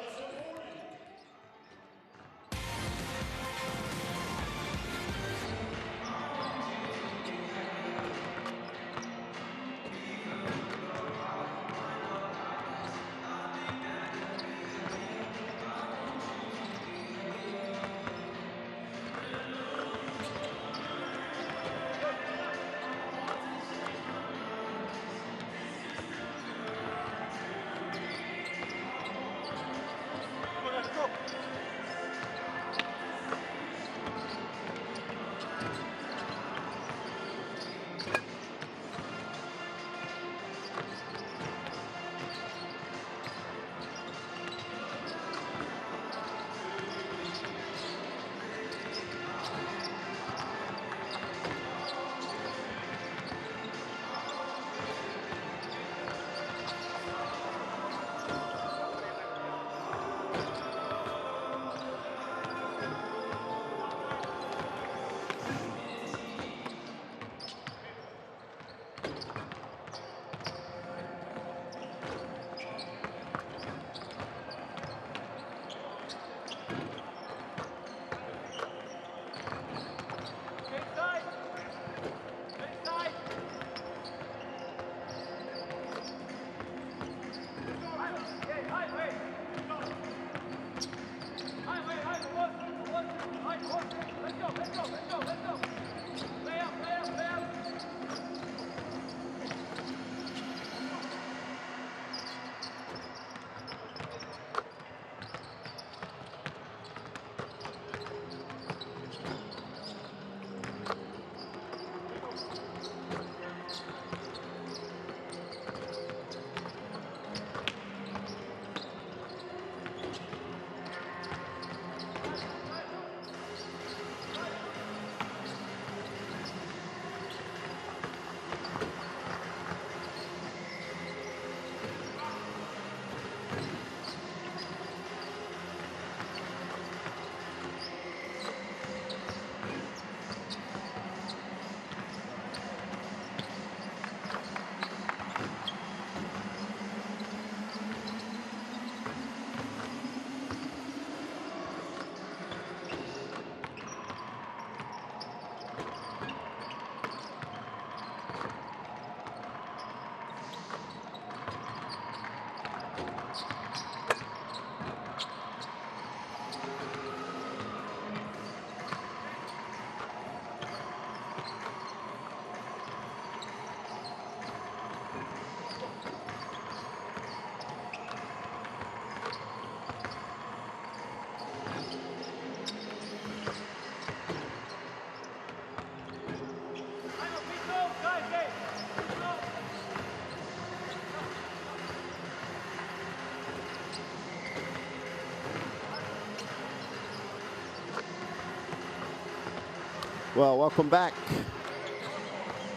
Well, welcome back.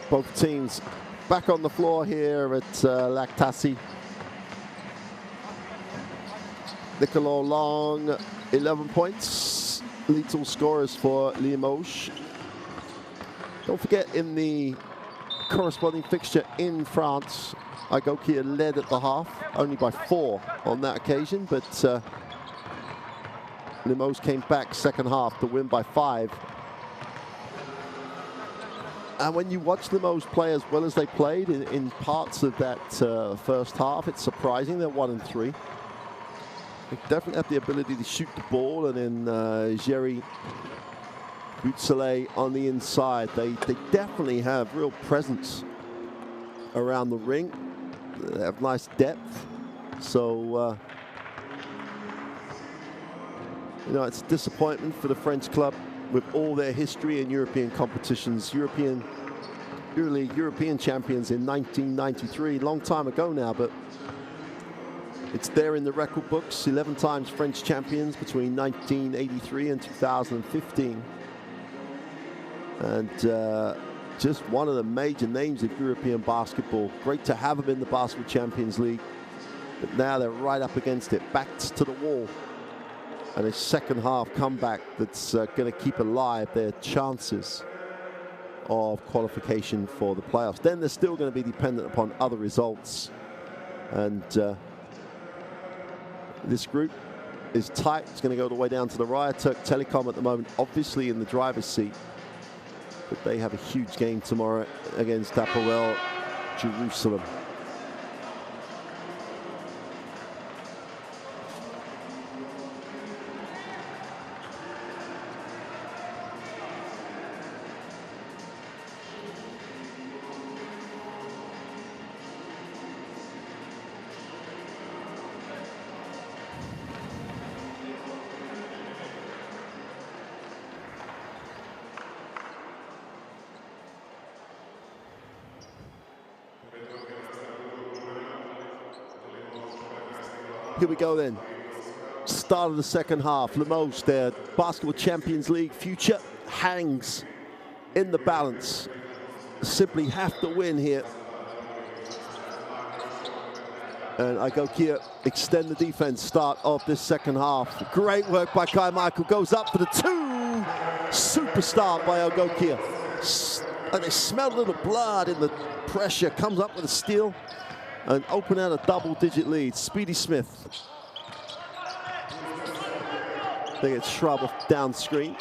Both teams back on the floor here at Lactassi. Nicolas Long, 11 points. Leads all scorers for Limoges. Don't forget, in the corresponding fixture in France, Igokea led at the half, only by 4 on that occasion, but Limoges came back second half to win by 5. And when you watch Limoges play as well as they played in parts of that first half, it's surprising they're 1-3. They definitely have the ability to shoot the ball, and then Jerry Butzele on the inside. They definitely have real presence around the ring. They have nice depth. So, you know, it's a disappointment for the French club with all their history in European competitions. European champions in 1993, long time ago now, but it's there in the record books. 11 times French champions between 1983 and 2015. And just one of the major names of European basketball. Great to have them in the Basketball Champions League. But now they're right up against it, backs to the wall. And a second half comeback that's going to keep alive their chances of qualification for the playoffs. Then they're still going to be dependent upon other results. And this group is tight. It's going to go all the way down to the Raya Turk Telecom at the moment, obviously in the driver's seat. But they have a huge game tomorrow against Hapoel Jerusalem. Here we go then. Start of the second half. Limoges, their Basketball Champions League future hangs in the balance. Simply have to win here. And Igokea extend the defense start of this second half. Great work by Kai Michael. Goes up for the two. Super start by Igokea. And they smell a little blood in the pressure. Comes up with a steal. And open out a double-digit lead. Speedy Smith. They get Shrub down screen.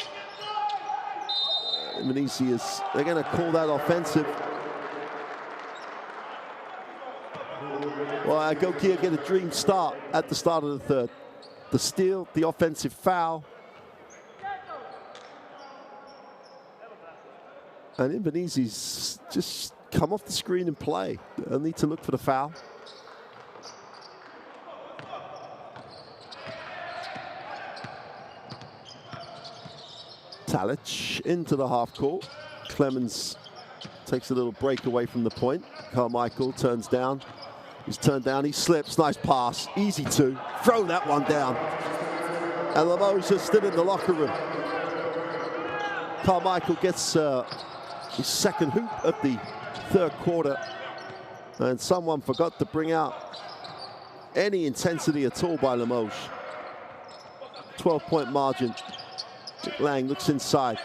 Menezes, they're going to call that offensive. Well, Igokea get a dream start at the start of the third. The steal, the offensive foul. And Menezes just come off the screen and play. They'll need to look for the foul. Talic into the half court. Clemens takes a little break away from the point. Carmichael turns down. He's turned down, he slips, nice pass. Easy two, throw that one down. And Limoges just stood in the locker room. Carmichael gets his second hoop of the third quarter, and someone forgot to bring out any intensity at all by Limoges. 12-point margin. Lang looks inside.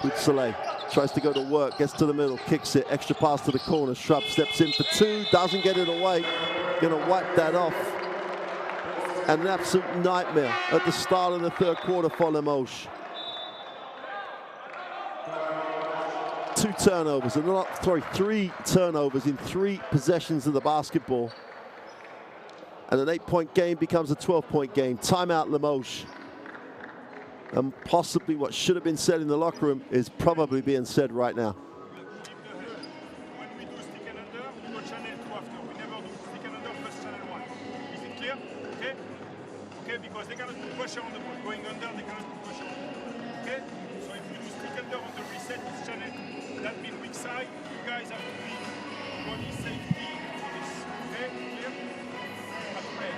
Butzele tries to go to work, gets to the middle, kicks it, extra pass to the corner. Shrub steps in for two, doesn't get it away. Gonna wipe that off. And an absolute nightmare at the start of the third quarter for Limoges. 2 turnovers, and not, sorry, 3 turnovers in 3 possessions of the basketball. And an 8-point game becomes a 12-point game. Timeout, Limoges. And possibly what should have been said in the locker room is probably being said right now. When we do stick and under, we go channel 2 after. We never do stick and under plus channel 1. Is it clear? Okay? Okay, because they cannot put pressure on the ball. Going under, they cannot put pressure on the ball. Okay? So if we do stick under on the reset, it's channel 2. That means weak side. You guys have to be body safety for this. Okay? Clear? Okay.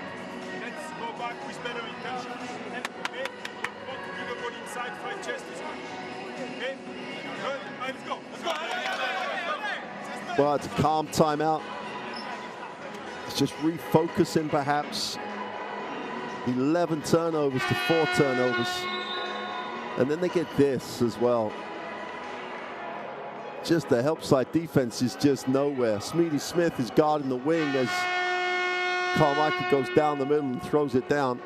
Let's go back with better intentions. Okay? Inside, 5 chest is good. Okay? Good. All right, let's go. Let's go. Well, it's a calm timeout. It's just refocusing, perhaps. 11 turnovers to 4 turnovers. And then they get this as well. Just the help side defense is just nowhere. Speedy Smith is guarding the wing as Carmichael goes down the middle and throws it down.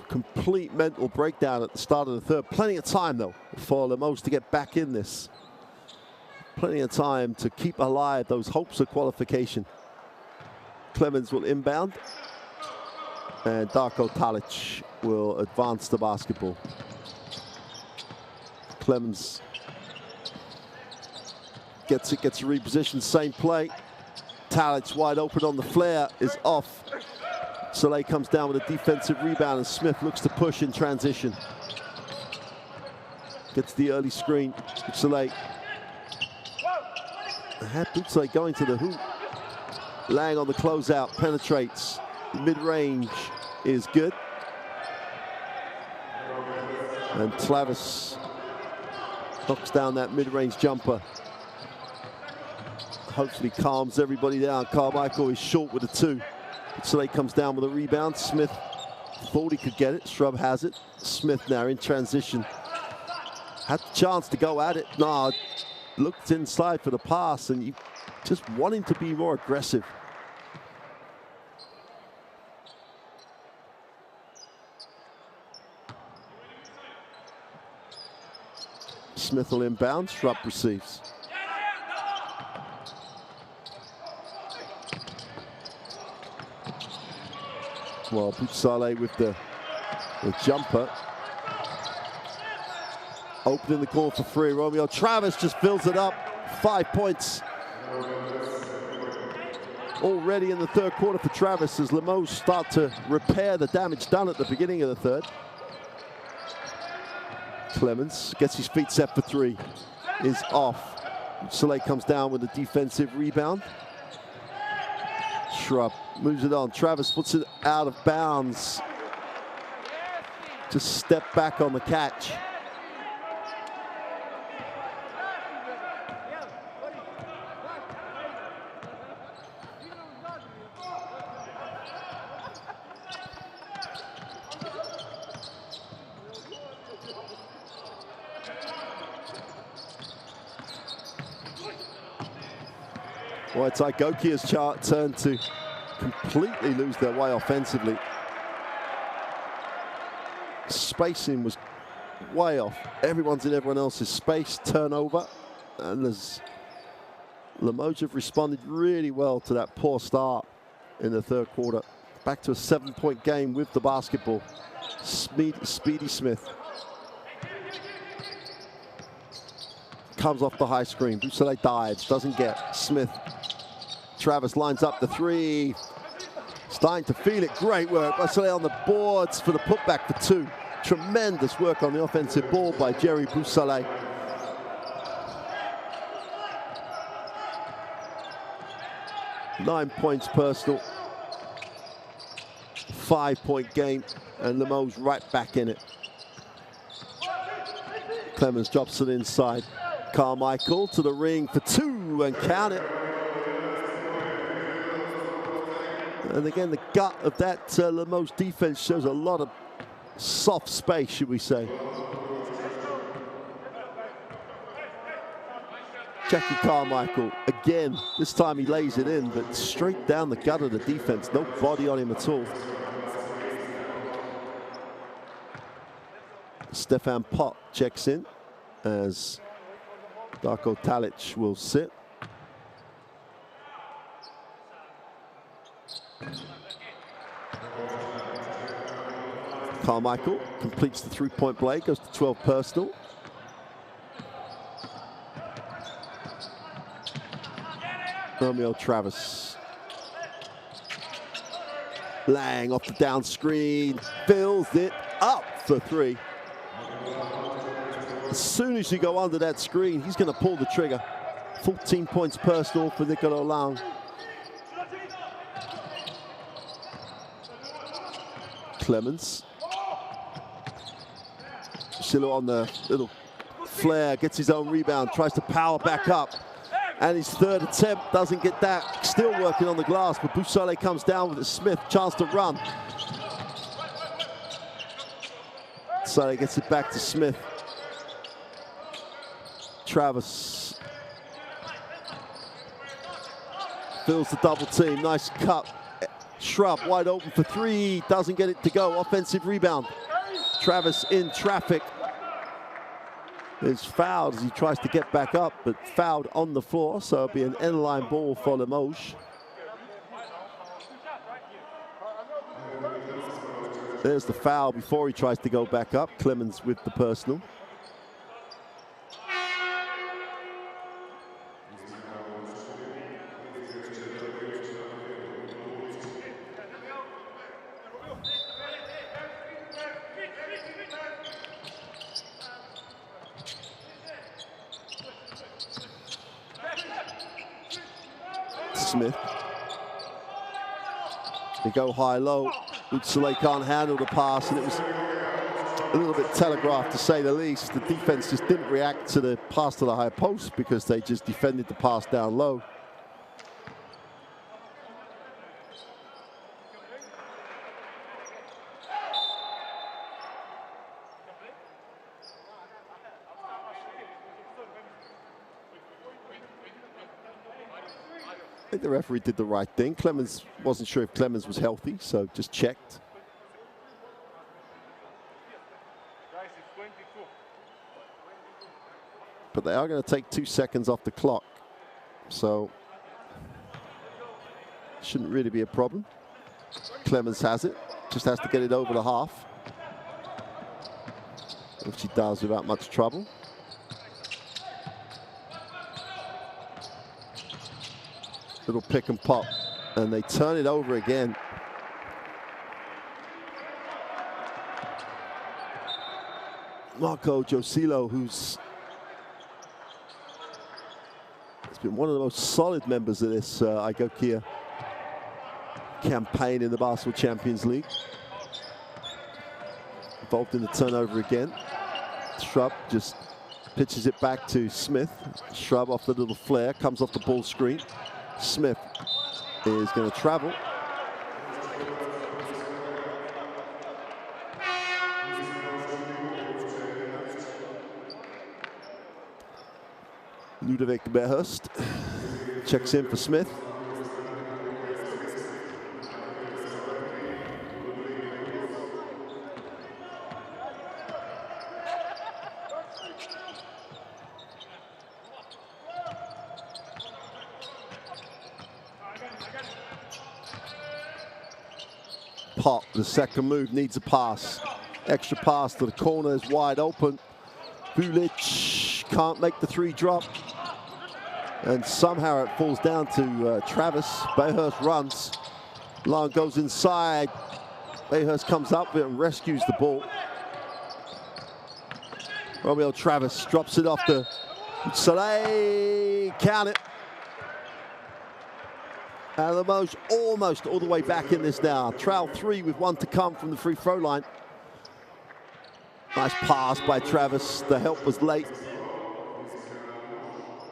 Complete mental breakdown at the start of the third. Plenty of time, though, for Limoges to get back in this. Plenty of time to keep alive those hopes of qualification. Clemens will inbound, and Darko Talic will advance the basketball. Clemens gets repositioned, same play. Talic wide open on the flare, is off. Soleil comes down with a defensive rebound, and Smith looks to push in transition. Gets the early screen. Soleil had Butzele going to the hoop. Lang on the closeout, penetrates. Mid-range is good. And Travis knocks down that mid-range jumper. Hopefully calms everybody down. Carmichael is short with a 2. Butzele comes down with a rebound. Smith thought he could get it. Shrub has it. Smith now in transition. Had the chance to go at it. No, looked inside for the pass, and you just want him to be more aggressive. Smith will inbound. Shrub receives. Well, Butzele with the jumper. Opening the corner for 3. Romeo Travis just fills it up. 5 points. Already in the third quarter for Travis as Limoges start to repair the damage done at the beginning of the third. Clemens gets his feet set for 3. Is off. Soleil comes down with a defensive rebound. Shrub moves it on. Travis puts it out of bounds. Just step back on the catch. Well, it's Igokea's turn to completely lose their way offensively. Spacing was way off. Everyone's in everyone else's space. Turnover. And as Limoges have responded really well to that poor start in the third quarter. Back to a 7-point game with the basketball. Speedy Smith. Comes off the high screen. Butzele dives, doesn't get. Smith. Travis lines up the 3. Starting to feel it. Great work. Butzele on the boards for the putback for 2. Tremendous work on the offensive ball by Jerry Butzele. Nine points personal. 5-point game. And Limoges right back in it. Clemens drops it inside. Carmichael to the ring for 2 and count it. And again, the gut of that Limoges defense shows a lot of soft space, should we say. Jackie Carmichael, again, this time he lays it in, but straight down the gut of the defense. No body on him at all. Stefan Pott checks in as Darko Talic will sit. Carmichael completes the 3-point play, goes to 12 personal. Romeo Travis. Lang off the down screen, fills it up for 3. As soon as you go under that screen, he's going to pull the trigger. 14 points personal for Nicolas Lang. Clemens. Silo on the little flare, gets his own rebound, tries to power back up. And his third attempt doesn't get that. Still working on the glass, but Butzele comes down with it. Smith, chance to run. Butzele gets it back to Smith. Travis fills the double team. Nice cut. Shrub wide open for 3. Doesn't get it to go. Offensive rebound. Travis in traffic. is fouled as he tries to get back up, but fouled on the floor, so it'll be an end-line ball for Limoges. There's the foul before he tries to go back up. Clemens with the personal. Smith. They go high-low. Soleil can't handle the pass, and it was a little bit telegraphed, to say the least. The defense just didn't react to the pass to the high post because they just defended the pass down low. I think the referee did the right thing. Clemens wasn't sure if Clemens was healthy, so just checked. But they are going to take 2 seconds off the clock, so shouldn't really be a problem. Clemens has it, just has to get it over the half, which he does without much trouble. Little pick and pop, and they turn it over again. Marco Josilo, who's been one of the most solid members of this Igokea campaign in the Basketball Champions League. Involved in the turnover again. Shrub just pitches it back to Smith. Shrub off the little flare, comes off the ball screen. Smith is going to travel. Ludovic Berhurst checks in for Smith. Pop, the second move, needs a pass. Extra pass to the corner is wide open. Vulic can't make the three drop. And somehow it falls down to Travis. Berhurst runs. Line goes inside. Berhurst comes up with it and rescues the ball. Romeo Travis drops it off to Soleil. Count it. And Limoges almost all the way back in this now. Trail 3 with 1 to come from the free throw line. Nice pass by Travis. The help was late.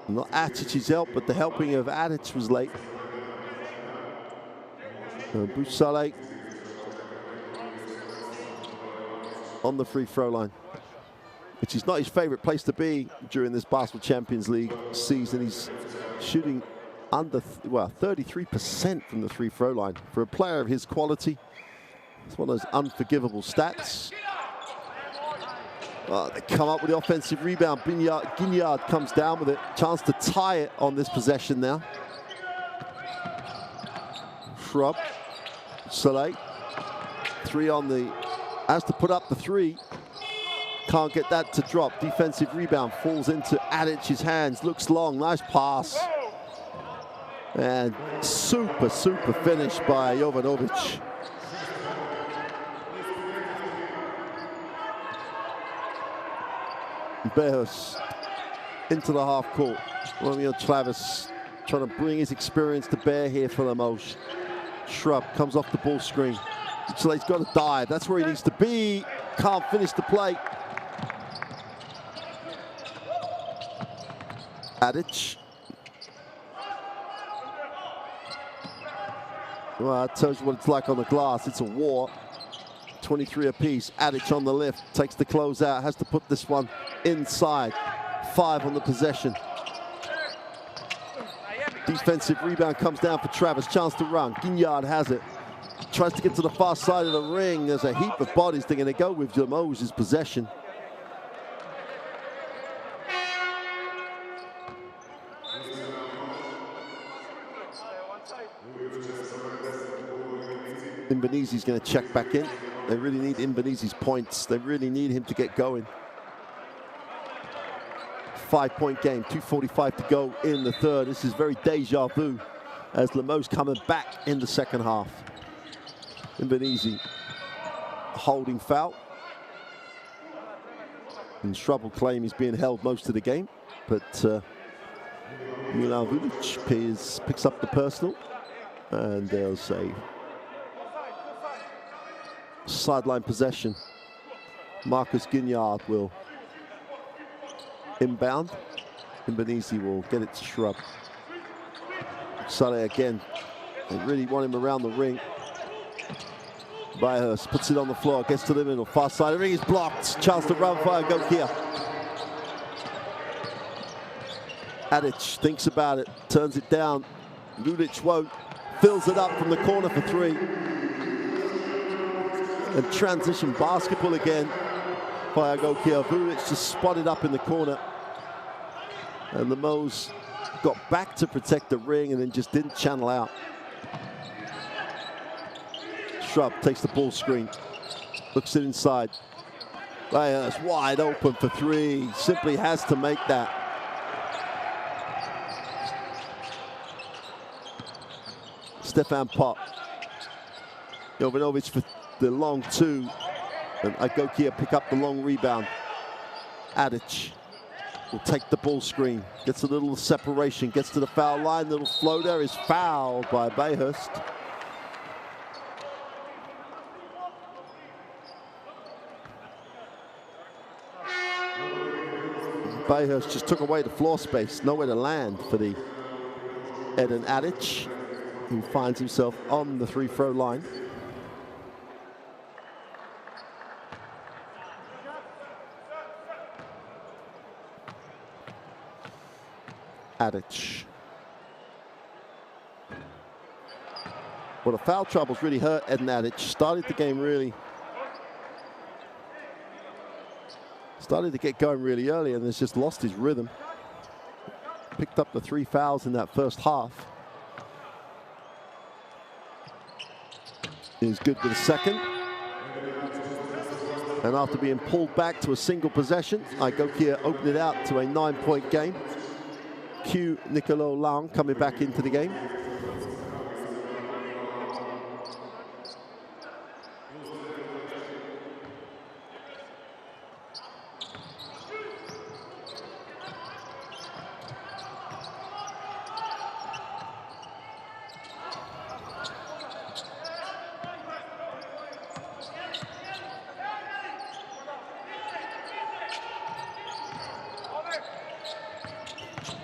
Not Attich's help, but the helping of Attich was late. Boussale on the free throw line, which is not his favorite place to be during this Basketball Champions League season. He's shooting under, 33% from the free throw line. For a player of his quality, it's one of those unforgivable stats. They come up with the offensive rebound. Guignard comes down with it. Chance to tie it on this possession now. Shrub. Soleil. 3 on the, has to put up the 3. Can't get that to drop. Defensive rebound falls into Attich's hands. Looks long, nice pass. And super finish by Jovanovic. Berhurst into the half court. Romeo Travis trying to bring his experience to bear here for Limoges. Shrub comes off the ball screen. Soleil's got to dive. That's where he needs to be. Can't finish the play. Attich. Well, that tells you what it's like on the glass. It's a war. 23 apiece. Attich on the lift, takes the closeout, has to put this one inside. 5 on the possession. Defensive rebound comes down for Travis. Chance to run. Guignard has it. Tries to get to the far side of the ring. There's a heap of bodies they're going to go with Limoges' possession. Imbenezi's going to check back in. They really need Imbenezi's points. They really need him to get going. 5-point game, 2:45 to go in the third. This is very deja vu as Limoges coming back in the second half. Imbenezi holding foul. And Shrub will claim he's being held most of the game, but Milan Vulic picks up the personal, and there's a sideline possession. Marcus Gignard will inbound. Imbenezi will get it to Shrub. Saleh again. They really want him around the ring. Byhurst puts it on the floor, gets to the middle, far side. The ring is blocked. Chance to run for Igokea. Adic thinks about it, turns it down. Vulic won't. Fills it up from the corner for three. And transition basketball again by Igokea. Vulic just spotted up in the corner. And Limoges got back to protect the ring and then just didn't channel out. Shrub takes the ball screen, looks it inside. Byhurst wide open for three. Simply has to make that. Stefan Pop. Jovanovic for the long two. And Igokea pick up the long rebound. Adic will take the ball screen. Gets a little separation. Gets to the foul line. Little floater is fouled by Byhurst. Byhurst just took away the floor space. Nowhere to land for the Eden Adic, who finds himself on the free-throw line. Adic. Well, the foul troubles really hurt Eden Adic. Started the game really. Started to get going really early and has just lost his rhythm. Picked up the 3 fouls in that first half. He's good with a second. And after being pulled back to a single possession, Igokea opened it out to a 9-point game. Q Nicolo Lang coming back into the game.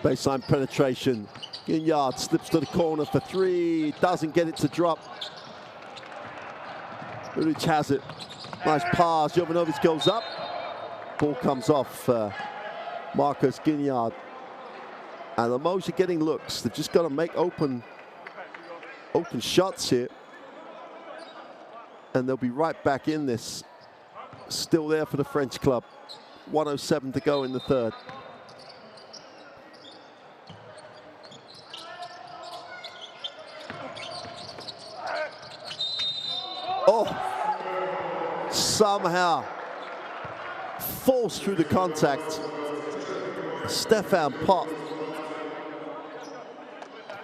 Baseline penetration. Gignard slips to the corner for three. Doesn't get it to drop. Vulic has it. Nice pass. Jovanovic goes up. Ball comes off Marcus Gignard. And Limoges are getting looks. They've just got to make open shots here. And they'll be right back in this. Still there for the French club. 1:07 to go in the third. Oh, somehow forced through the contact. Stefan Pop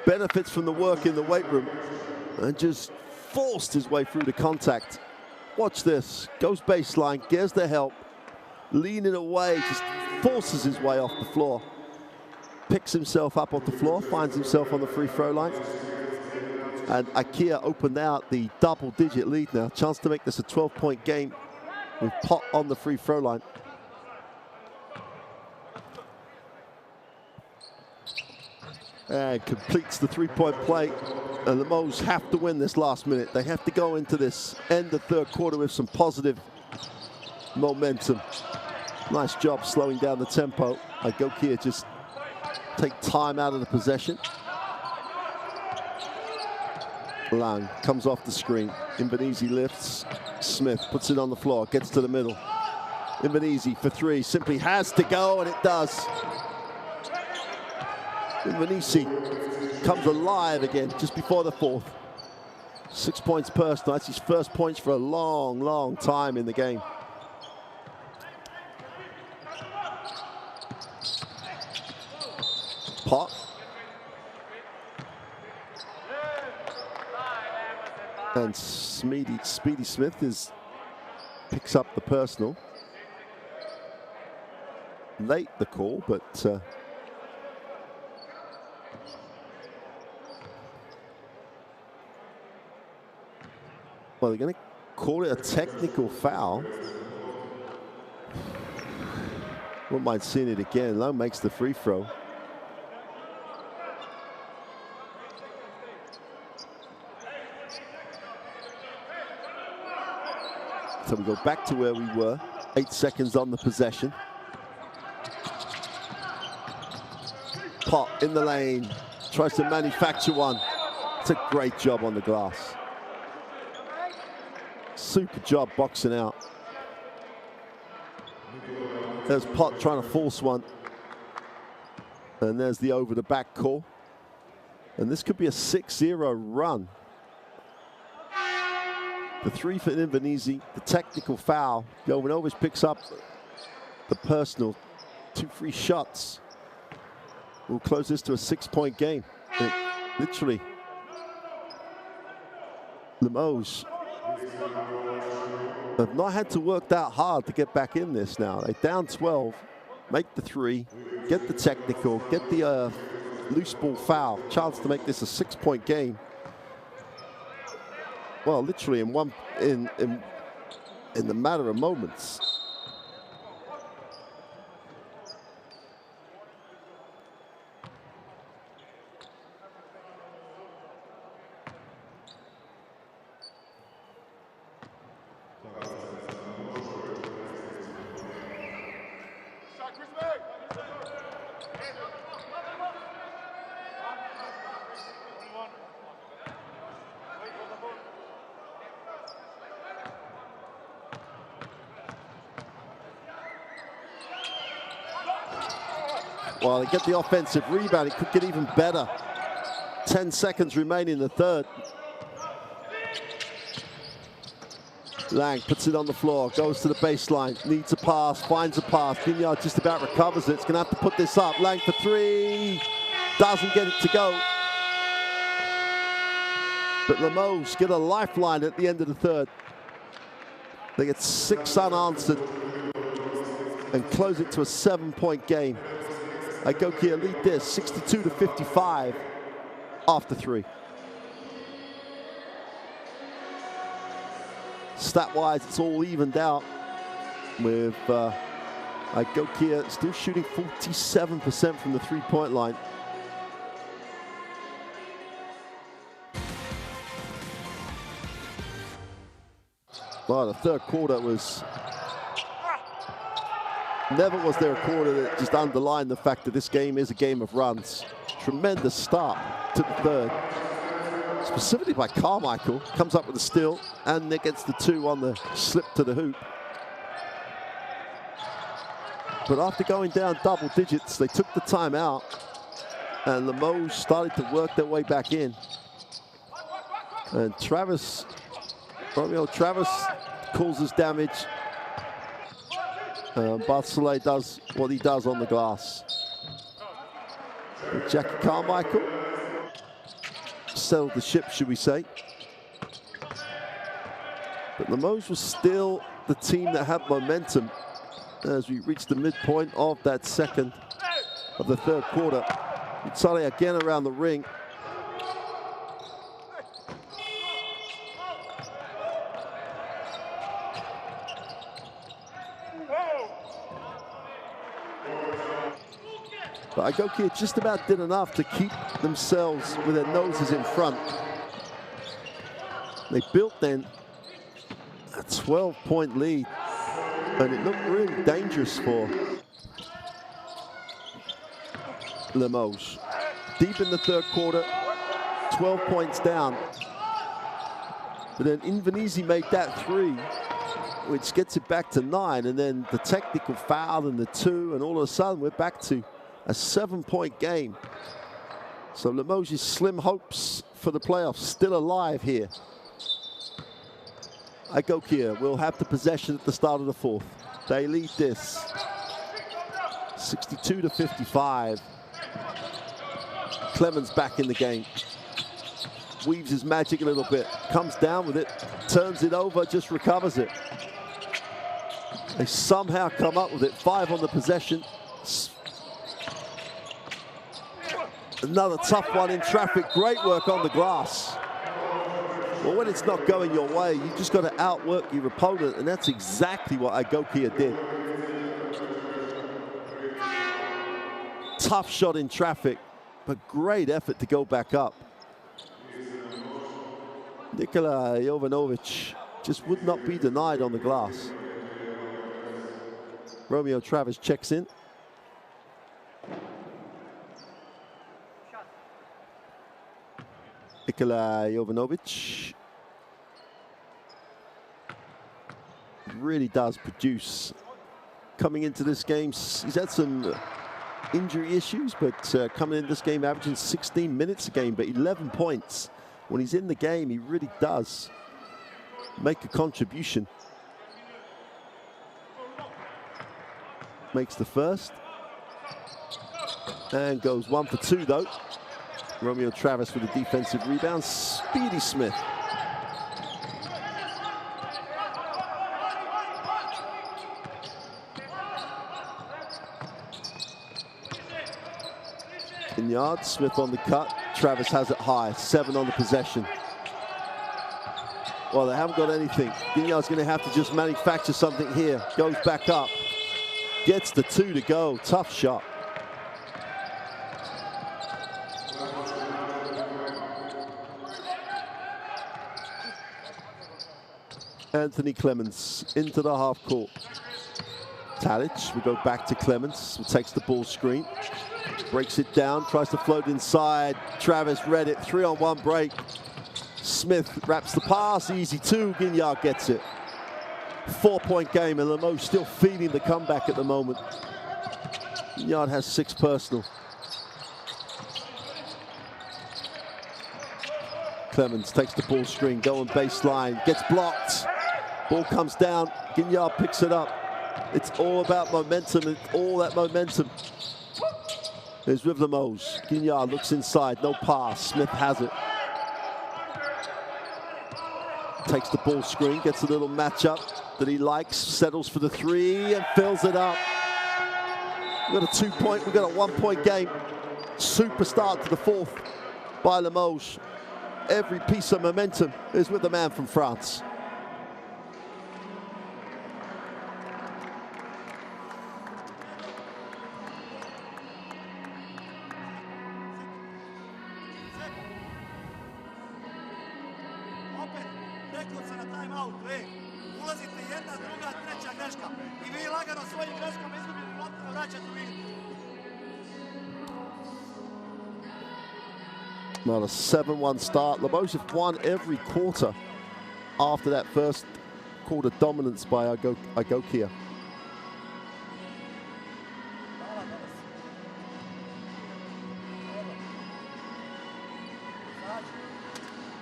benefits from the work in the weight room and just forced his way through the contact. Watch this, goes baseline, gets the help, leaning away, just forces his way off the floor. Picks himself up off the floor, finds himself on the free throw line. And Igokea opened out the double-digit lead now. Chance to make this a 12-point game with Pot on the free throw line. And completes the three-point play. And the Limoges have to win this last minute. They have to go into this end of third quarter with some positive momentum. Nice job slowing down the tempo. Igokea just take time out of the possession. Lang comes off the screen. Imbenezi lifts. Smith puts it on the floor, gets to the middle. Imbenezi for three, simply has to go, and it does. Imbenezi comes alive again just before the fourth. 6 points personal. That's his first points for a long, long time in the game. Pot. And Speedy Smith picks up the personal. Late the call, but well, they're going to call it a technical foul. Wouldn't mind seeing it again. Lowe makes the free throw. So we go back to where we were. 8 seconds on the possession. Pot in the lane. Tries to manufacture one. It's a great job on the glass. Super job boxing out. There's Pot trying to force one. And there's the over the back call. And this could be a 6-0 run. The 3 for Invernizzi, the technical foul. Jovanovic picks up the personal. 2 free shots. We'll close this to a 6-point game. And literally, Limoges have not had to work that hard to get back in this now. They're down 12, make the 3, get the technical, get the loose ball foul. Chance to make this a 6-point game. Well, literally in the matter of moments. Well, they get the offensive rebound. It could get even better. 10 seconds remaining in the third. Lang puts it on the floor, goes to the baseline, needs a pass, finds a pass. Guignard just about recovers it. It's going to have to put this up. Lang for 3. Doesn't get it to go. But Limoges get a lifeline at the end of the third. They get 6 unanswered and close it to a 7-point game. Igokea lead this 62-55 after 3. Stat-wise, it's all evened out with Igokea still shooting 47% from the 3-point line. Well, the third quarter was... Never was there a quarter that just underlined the fact that this game is a game of runs. Tremendous start to the third. Specifically by Carmichael. Comes up with a steal and Nick gets the 2 on the slip to the hoop. But after going down double digits, they took the timeout and Limoges started to work their way back in. And Romeo Travis causes damage. Barthollet does what he does on the glass. And Jackie Carmichael settled the ship, should we say. But Limoges was still the team that had momentum as we reached the midpoint of that second of the third quarter. Itsale again around the ring. But Igokea just about did enough to keep themselves with their noses in front. They built then a 12-point lead, and it looked really dangerous for Limoges. Deep in the third quarter, 12 points down. But then Invernizzi made that 3, which gets it back to 9, and then the technical foul and the 2, and all of a sudden we're back to a 7-point game. So Limoges' slim hopes for the playoffs still alive here Igokea will have the possession at the start of the fourth. They lead this 62-55. Clemens back in the game. Weaves his magic a little bit. Comes down with it. Turns it over. Just recovers it. They somehow come up with it. 5 on the possession. Another tough one in traffic. Great work on the glass. Well, when it's not going your way, you just got to outwork your opponent, and that's exactly what Igokea did. Tough shot in traffic, but great effort to go back up. Nikola Jovanovic just would not be denied on the glass. Romeo Travis checks in. Nikola Jovanovic really does produce. Coming into this game, he's had some injury issues, but coming into this game averaging 16 minutes a game, but 11 points. When he's in the game, he really does make a contribution. Makes the first. And goes 1 for 2 though. Romeo Travis with a defensive rebound. Speedy Smith. In yard, Smith on the cut. Travis has it high, 7 on the possession. Well, they haven't got anything. Guignard's going to have to just manufacture something here. Goes back up. Gets the 2 to go. Tough shot. Anthony Clemens into the half court. Tadic, we go back to Clemens, who takes the ball screen. Breaks it down, tries to float inside. Travis read it, 3-on-1 break. Smith wraps the pass, easy 2, Guignard gets it. 4-point game, and Limoges still feeding the comeback at the moment. Guignard has 6 personal. Clemens takes the ball screen, going baseline, gets blocked. Ball comes down, Guignard picks it up. It's all about momentum, and all that momentum is with Limoges. Guignard looks inside, no pass. Smith has it. Takes the ball screen, gets a little matchup that he likes, settles for the 3 and fills it up. We've got a 2-point, we've got a 1-point game. Super start to the fourth by Limoges. Every piece of momentum is with the man from France. Well, a 7-1 start. Limoges have won every quarter after that first quarter dominance by Igokea.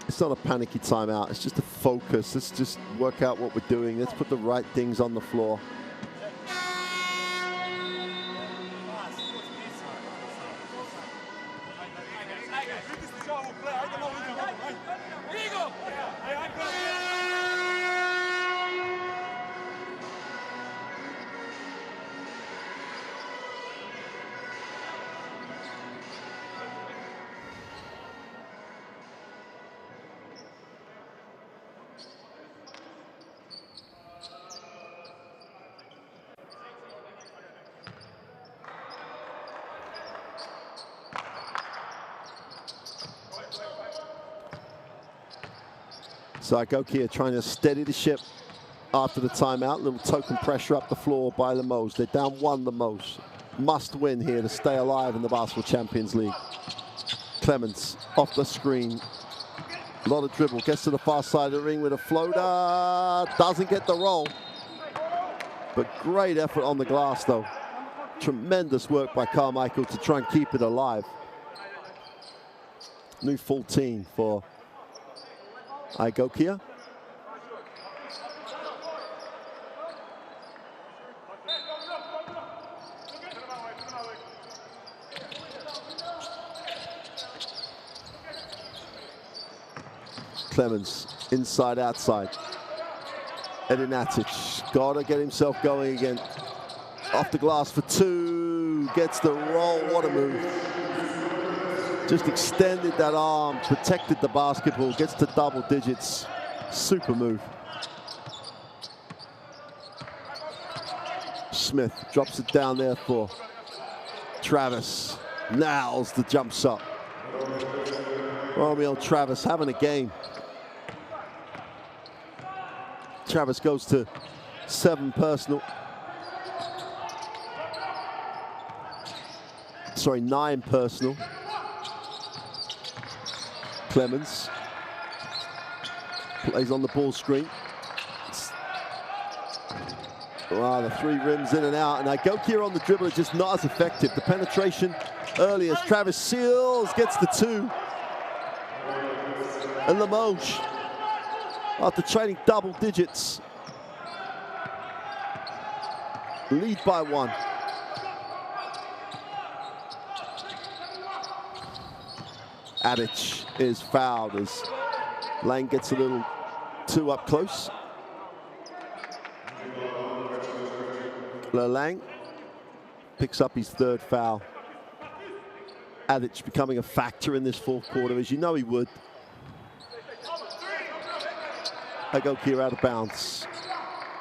It's not a panicky timeout. It's just a focus. Let's just work out what we're doing. Let's put the right things on the floor. So Igokea trying to steady the ship after the timeout. Little token pressure up the floor by Limoges. They're down 1, Limoges. Must win here to stay alive in the Basketball Champions League. Clemens off the screen. A lot of dribble. Gets to the far side of the ring with a floater. Doesn't get the roll. But great effort on the glass, though. Tremendous work by Carmichael to try and keep it alive. New full team for Igokea. Clemens, inside, outside. Edinatic, gotta get himself going again. Off the glass for two, gets the roll, what a move. Just extended that arm, protected the basketball, gets to double digits. Super move. Smith drops it down there for Travis. Nails the jump shot. Romeo Travis having a game. Travis goes to 7 personal. Sorry, 9 personal. Clemens plays on the ball screen. Wow, the 3 rims in and out, and Igokea on the dribble is just not as effective. The penetration early as Travis Seals gets the 2. And Limoges, after trailing double digits, lead by 1. Adic is fouled as Lang gets a little too up close. Lang picks up his 3rd foul. Adic becoming a factor in this 4th quarter, as you know he would. Igokea out of bounds.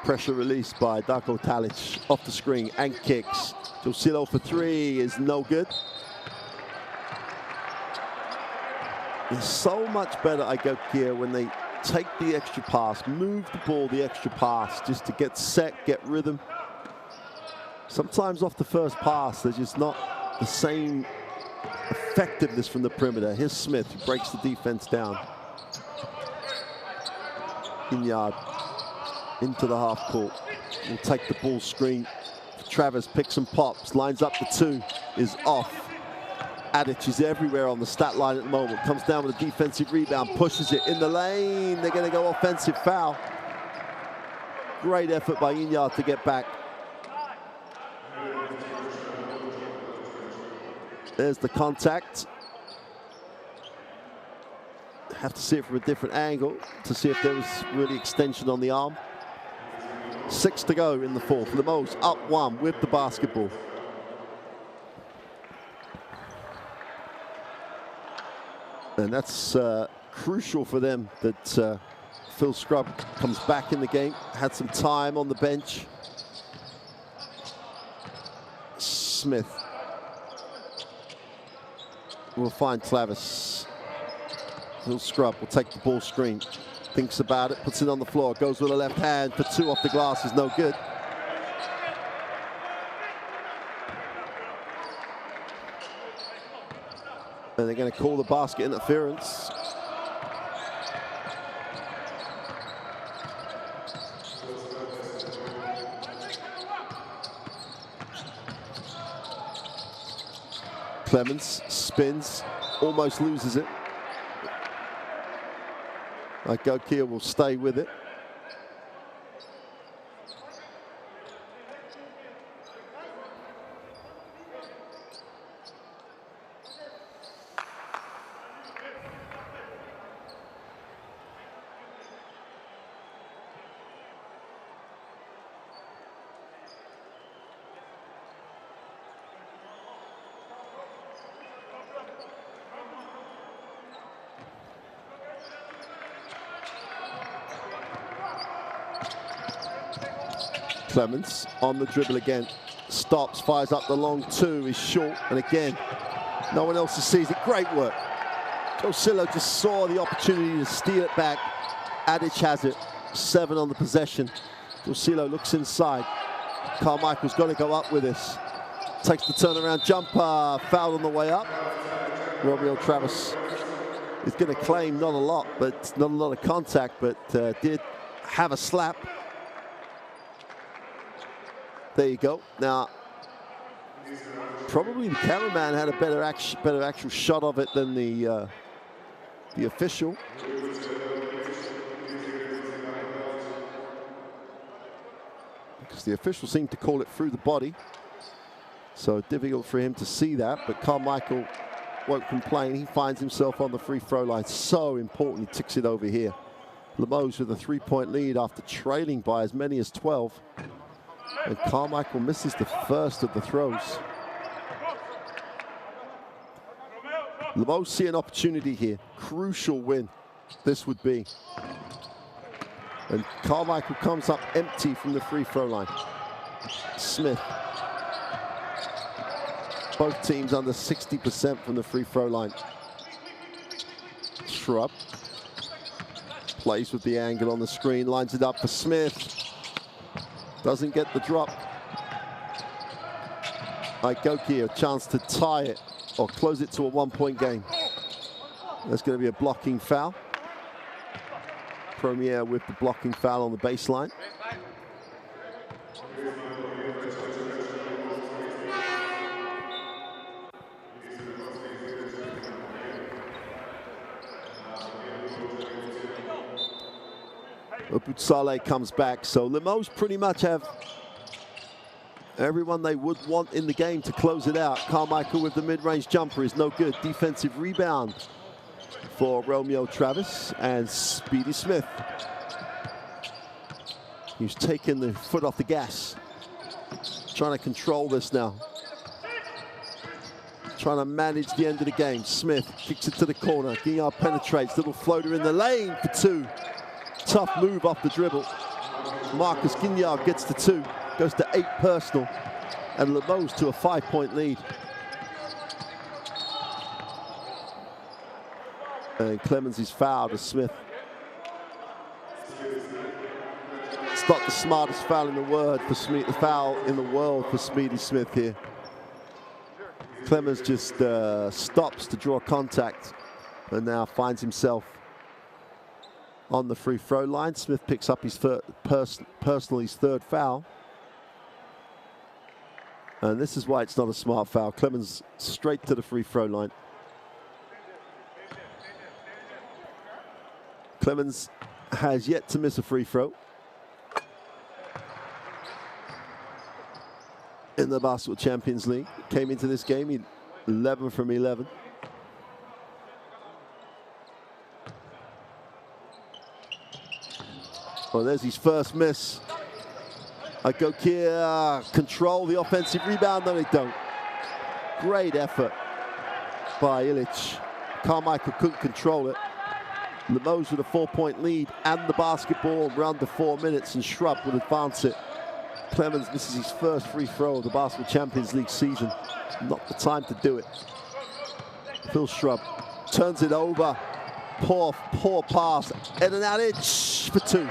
Pressure released by Darko Talic off the screen and kicks. Josilo for 3 is no good. It's so much better, Igokea, when they take the extra pass, move the ball the extra pass, just to get set, get rhythm. Sometimes off the first pass, there's just not the same effectiveness from the perimeter. Here's Smith, who breaks the defense down. Inyard into the half court. Will take the ball screen. Travis picks and pops, lines up the 2, is off. Adic is everywhere on the stat line at the moment. Comes down with a defensive rebound, pushes it in the lane. They're going to go offensive foul. Great effort by Inyard to get back. There's the contact. Have to see it from a different angle to see if there was really extension on the arm. 6 to go in the 4th. Limoges up 1 with the basketball. And that's crucial for them that Phil Scrubb comes back in the game. Had some time on the bench. Smith will find Clavis. Phil Scrubb will take the ball screen. Thinks about it, puts it on the floor, goes with a left hand for 2 off the glass is no good. And they're going to call the basket interference. Clemens spins, almost loses it. Igokea will stay with it. Clemens on the dribble again, stops, fires up the long 2, is short, and again, no one else sees it. Great work. Josilo just saw the opportunity to steal it back. Adic has it, 7 on the possession. Josilo looks inside. Carmichael's got to go up with this. Takes the turnaround jumper, fouled on the way up. Romeo Travis is going to claim not a lot of contact, but did have a slap. There you go. Now, probably the cameraman had a better actual shot of it than the official. Because the official seemed to call it through the body. So difficult for him to see that, but Carmichael won't complain. He finds himself on the free throw line. So important, he ticks it over here. Limoges with a 3-point lead after trailing by as many as 12. And Carmichael misses the first of the throws. Limoges see an opportunity here. Crucial win this would be. And Carmichael comes up empty from the free throw line. Smith. Both teams under 60% from the free throw line. Shrub. Plays with the angle on the screen, lines it up for Smith. Doesn't get the drop. Igokea, a chance to tie it or close it to a 1-point game. There's going to be a blocking foul. Premier with the blocking foul on the baseline. Obutsale comes back, so Limoges pretty much have everyone they would want in the game to close it out. Carmichael with the mid-range jumper is no good. Defensive rebound for Romeo Travis and Speedy Smith, who's taken the foot off the gas. Trying to control this now. Trying to manage the end of the game. Smith kicks it to the corner. Guignard penetrates, little floater in the lane for 2. Tough move off the dribble. Marcus Guignard gets to 2, goes to 8 personal, and Limoges to a 5-point lead. And Clemens is fouled as Smith. It's not the smartest foul in the world for Speedy Smith here. Clemens just stops to draw contact and now finds himself on the free throw line. Smith picks up his his third foul. And this is why it's not a smart foul. Clemens straight to the free throw line. Clemens has yet to miss a free throw in the Basketball Champions League. Came into this game 11 from 11. Well, there's his first miss. Igokea control the offensive rebound. No, they don't. Great effort by Illich. Carmichael couldn't control it. Limoges with a 4-point lead and the basketball around the 4 minutes, and Shrub would advance it. Clemens misses his first free throw of the Basketball Champions League season. Not the time to do it. Phil Shrub turns it over. Poor pass. Eden Adic for 2.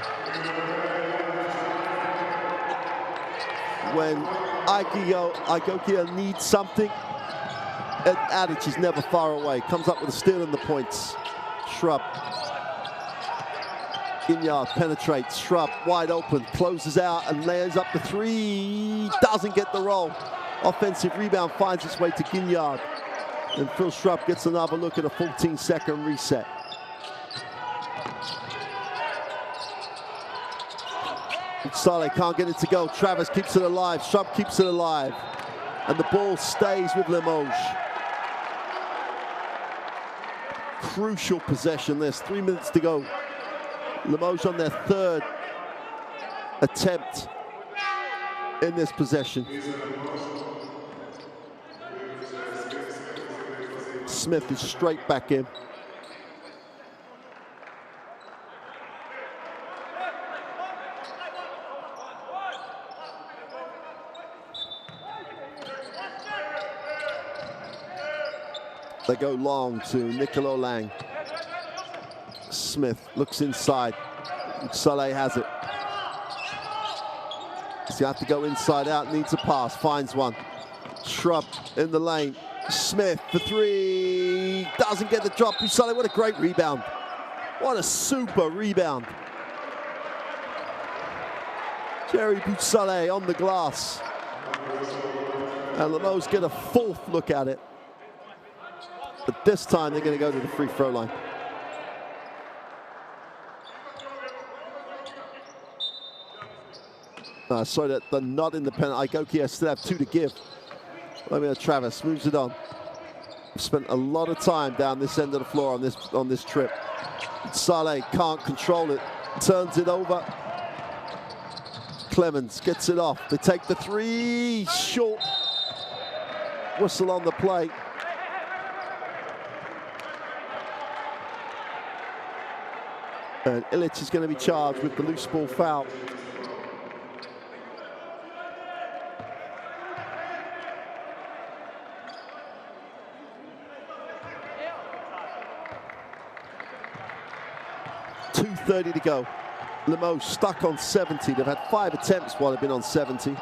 When Igokea needs something, Eden Adic is never far away. Comes up with a steal and the points. Shrub. Guignard penetrates. Shrub wide open, closes out and layers up the 3. Doesn't get the roll. Offensive rebound finds its way to Guignard. And Phil Shrub gets another look at a 14-second reset. Saleh can't get it to go. Travis keeps it alive. Shrub keeps it alive. And the ball stays with Limoges. Crucial possession. There's 3 minutes to go. Limoges on their 3rd attempt in this possession. Smith is straight back in. They go long to Nicolas Lang. Smith looks inside. Saleh has it. He's got to go inside out, needs a pass, finds one. Shrub in the lane. Smith for 3. Doesn't get the drop. Saleh, what a great rebound. What a super rebound. Jerry Boutsale on the glass. And Limoges get a 4th look at it. But this time they're going to go to the free throw line. Sorry that they're not in the penalty. Igokea still have 2 to give. Romeo Travis moves it on. Spent a lot of time down this end of the floor on this trip. Saleh can't control it, turns it over. Clemens gets it off. They take the three, short. Whistle on the play. And Ilic is going to be charged with the loose ball foul. .230 to go. Limoges stuck on 70. They've had 5 attempts while they've been on 70.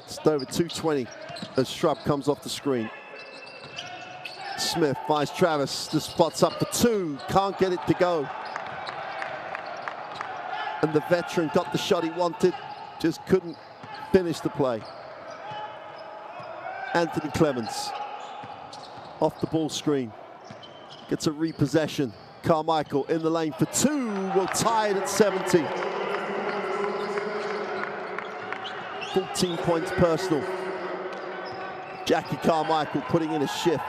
It's over 220 as Shrub comes off the screen. Smith finds Travis, just spots up for 2, can't get it to go. And the veteran got the shot he wanted, just couldn't finish the play. Anthony Clemens, off the ball screen, gets a repossession. Carmichael in the lane for 2, will tie it at 70. 14 points personal. Jackie Carmichael putting in a shift.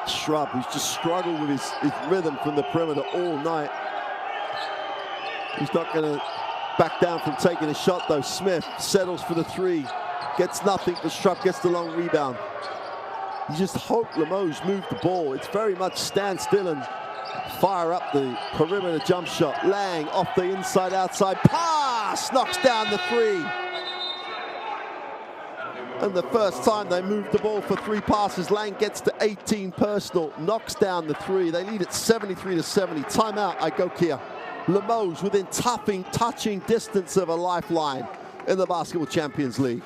Shrub, who's just struggled with his rhythm from the perimeter all night. He's not going to back down from taking a shot, though. Smith settles for the 3, gets nothing, but Shrub gets the long rebound. You just hope Limoges move the ball. It's very much stand still and fire up the perimeter jump shot. Lang off the inside-outside pass, knocks down the 3. And the first time they moved the ball for 3 passes, Lang gets to 18 personal, knocks down the 3. They lead at 73-70. Timeout, Igokea. Limoges within touching distance of a lifeline in the Basketball Champions League.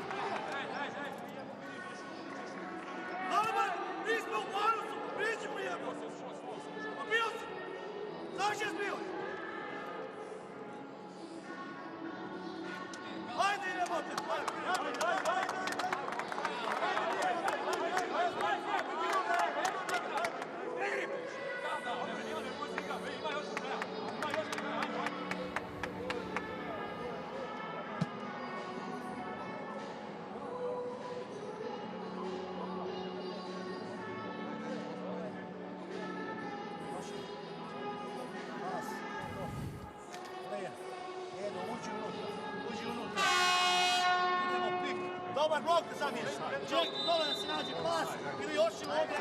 Dobar blok da sam je. Ček, dole da se nađe pas. Ili još ćemo ovdje.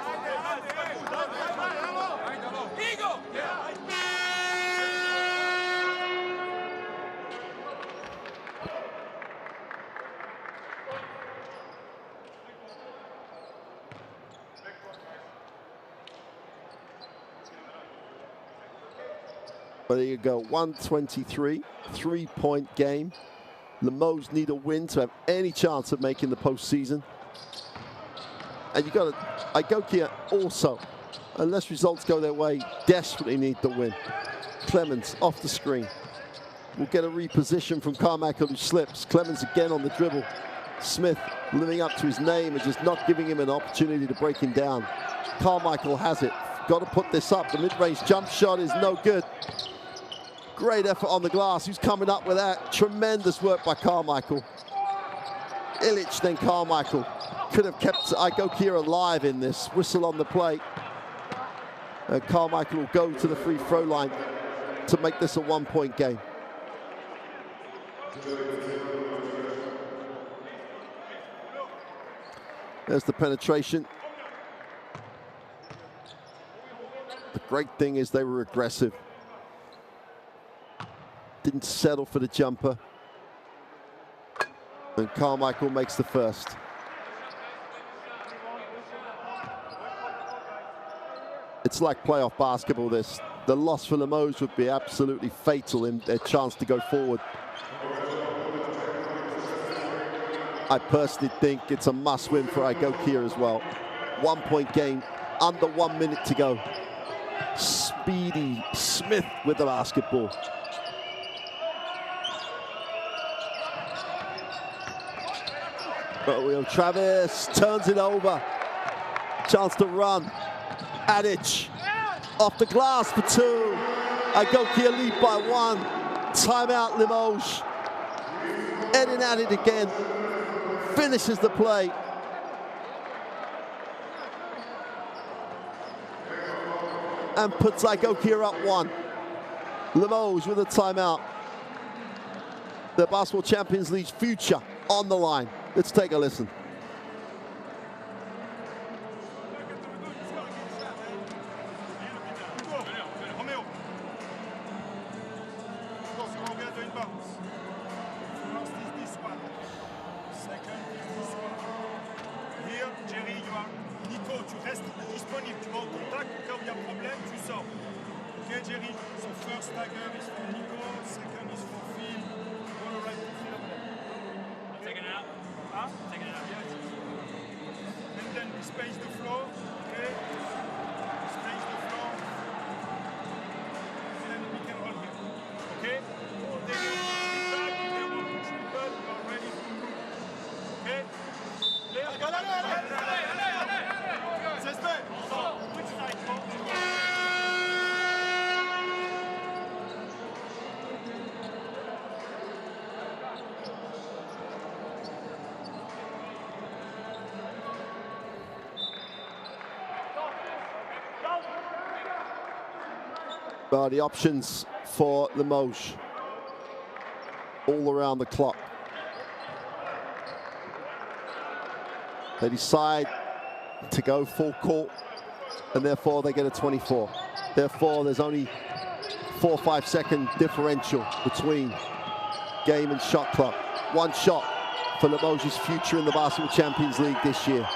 Igo! Well, there you go, 123, 3-point game. Limoges need a win to have any chance of making the postseason. And you got to, Igokea also, unless results go their way, desperately need the win. Clemens off the screen. We'll get a reposition from Carmichael, who slips. Clemens again on the dribble. Smith living up to his name and just not giving him an opportunity to break him down. Carmichael has it. Got to put this up. The mid-range jump shot is no good. Great effort on the glass. Who's coming up with that? Tremendous work by Carmichael. Ilic, then Carmichael. Could have kept Igokea alive in this. Whistle on the play. Carmichael will go to the free throw line to make this a 1-point game. There's the penetration. The great thing is they were aggressive. Didn't settle for the jumper. And Carmichael makes the first. It's like playoff basketball, this. The loss for Limoges would be absolutely fatal in their chance to go forward. I personally think it's a must-win for Igokea as well. 1-point game, under 1 minute to go. Speedy Smith with the basketball. Travis turns it over. Chance to run. Adic off the glass for 2. Igokea lead by 1. Timeout, Limoges. Heading at it again. Finishes the play. And puts Igokea up 1. Limoges with a timeout. The Basketball Champions League's future on the line. Let's take a listen. Tu restes disponible, tu vas au contact, au cas où il y a problème, tu sors. Okay, Jerry? So first stagger is for Nico, second is for Phil. Go right to Phil over there. I'm taking it out? Huh? Taking it out. Yes. And then we space the floor, okay? Space the floor. And then we can roll here. Okay? They want to back, they want to triple, you are ready to move. Okay? The options for Limoges all around the clock. They decide to go full court, and therefore they get a 24. Therefore, there's only 4 or 5 second differential between game and shot clock. 1 shot for Limoges' future in the Basketball Champions League this year.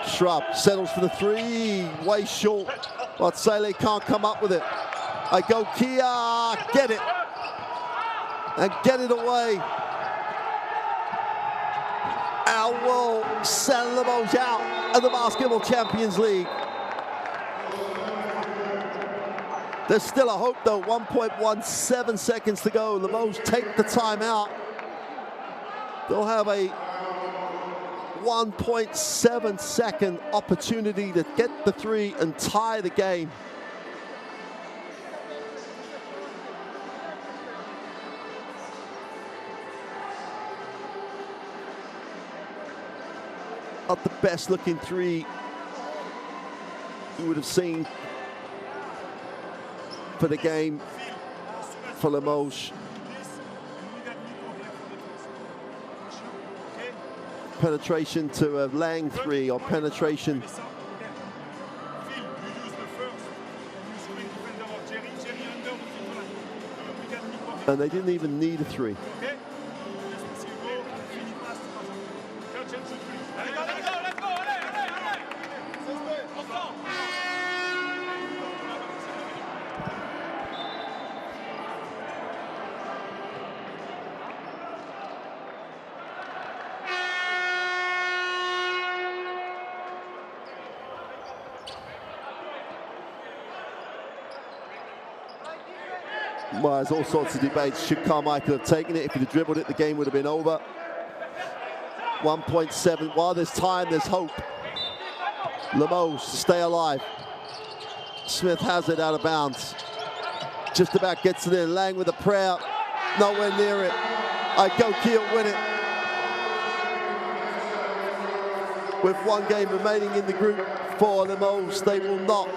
Shrub settles for the 3, way short, but Sele can't come up with it. Igokea, get it, and get it away. And will send Limoges out of the Basketball Champions League. There's still a hope though, 1.17 seconds to go. Limoges take the timeout. They'll have a 1.7 second opportunity to get the 3 and tie the game. Not the best looking 3 you would have seen for the game for Limoges. Penetration to a Lang 3 or penetration. And they didn't even need a 3. Well, there's all sorts of debates. Should Carmichael have taken it? If he'd have dribbled it, the game would have been over. 1.7. While there's time, there's hope. Limoges stay alive. Smith has it out of bounds. Just about gets it in. Lang with a prayer. Nowhere near it. Igokea win it. With 1 game remaining in the group for Limoges, they will not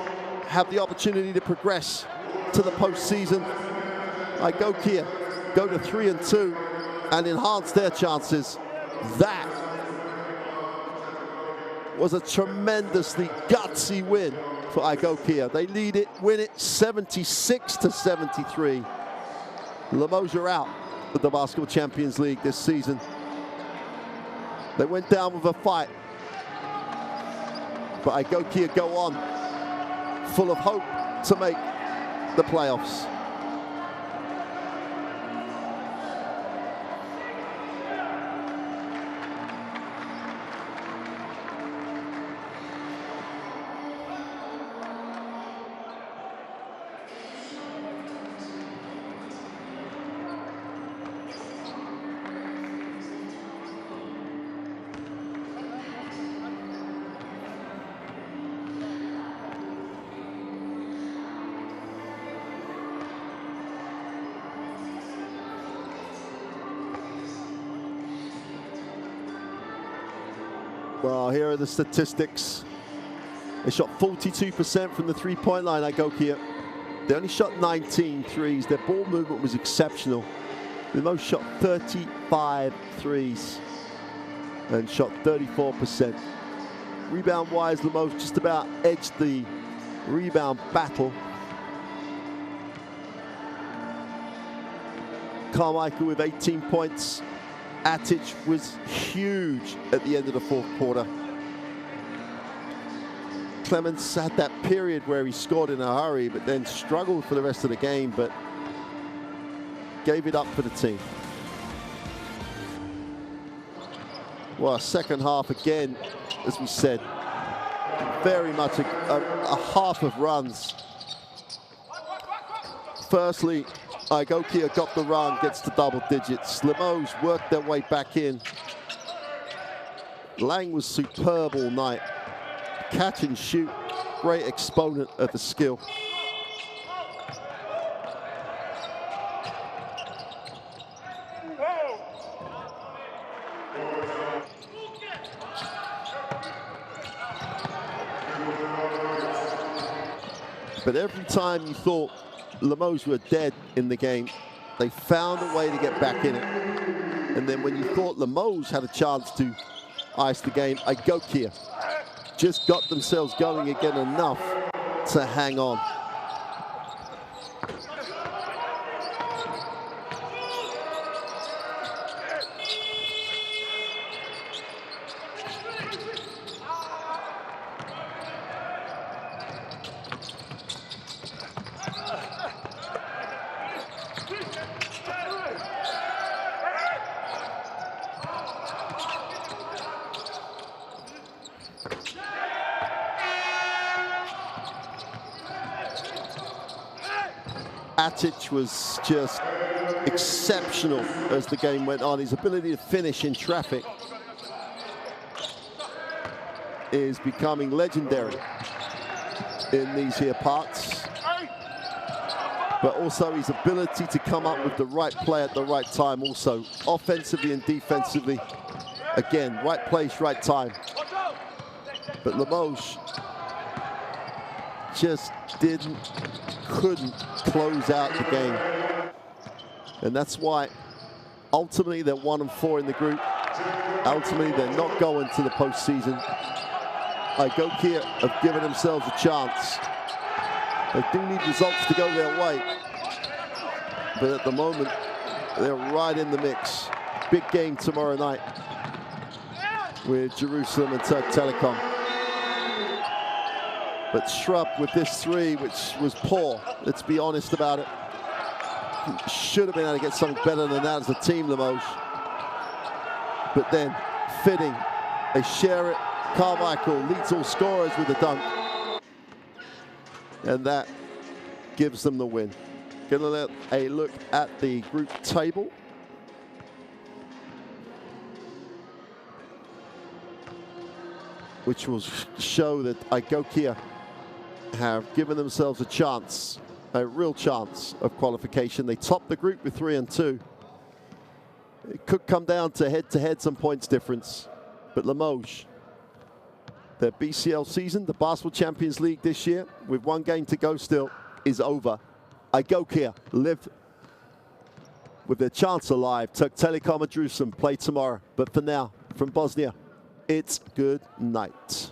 have the opportunity to progress to the postseason. Igokea go to 3-2 and enhance their chances. That was a tremendously gutsy win for Igokea. They lead it, win it 76-73. Limoges are out of the Basketball Champions League this season. They went down with a fight, but Igokea go on full of hope to make the playoffs. Well, here are the statistics. They shot 42% from the three-point line, Igokea. They only shot 19 threes. Their ball movement was exceptional. Limoges shot 35 threes and shot 34%. Rebound-wise, Limoges just about edged the rebound battle. Carmichael with 18 points. Atic was huge at the end of the fourth quarter. Clemens had that period where he scored in a hurry, but then struggled for the rest of the game, but gave it up for the team. Well, second half again, as we said, very much a half of runs. Firstly, Igokea got the run, gets to double digits. Limoges worked their way back in. Lang was superb all night. Catch and shoot, great exponent of the skill. But every time you thought Limoges were dead in the game, they found a way to get back in it. And then when you thought Limoges had a chance to ice the game, Igokea just got themselves going again enough to hang on. Atic was just exceptional as the game went on. His ability to finish in traffic is becoming legendary in these here parts. But also his ability to come up with the right play at the right time also. Offensively and defensively, again, right place, right time. But Limoges just couldn't close out the game. And that's why ultimately they're 1-4 in the group. Ultimately they're not going to the postseason. Igokea have given themselves a chance. They do need results to go their way. But at the moment, they're right in the mix. Big game tomorrow night with Jerusalem and Turk Telecom. But Shrub with this three, which was poor, let's be honest about it. Should have been able to get something better than that as a team, Limoges. But then, fitting, they share it. Carmichael leads all scorers with a dunk. And that gives them the win. Gonna let a look at the group table. Which will show that Igokea have given themselves a chance, a real chance of qualification. They topped the group with 3-2. It could come down to head-to-head some points difference. But Limoges, their BCL season, the Basketball Champions League this year, with one game to go still, is over. Igokea live with their chance alive. Turk Telecom and Jerusalem play tomorrow. But for now, from Bosnia, it's good night.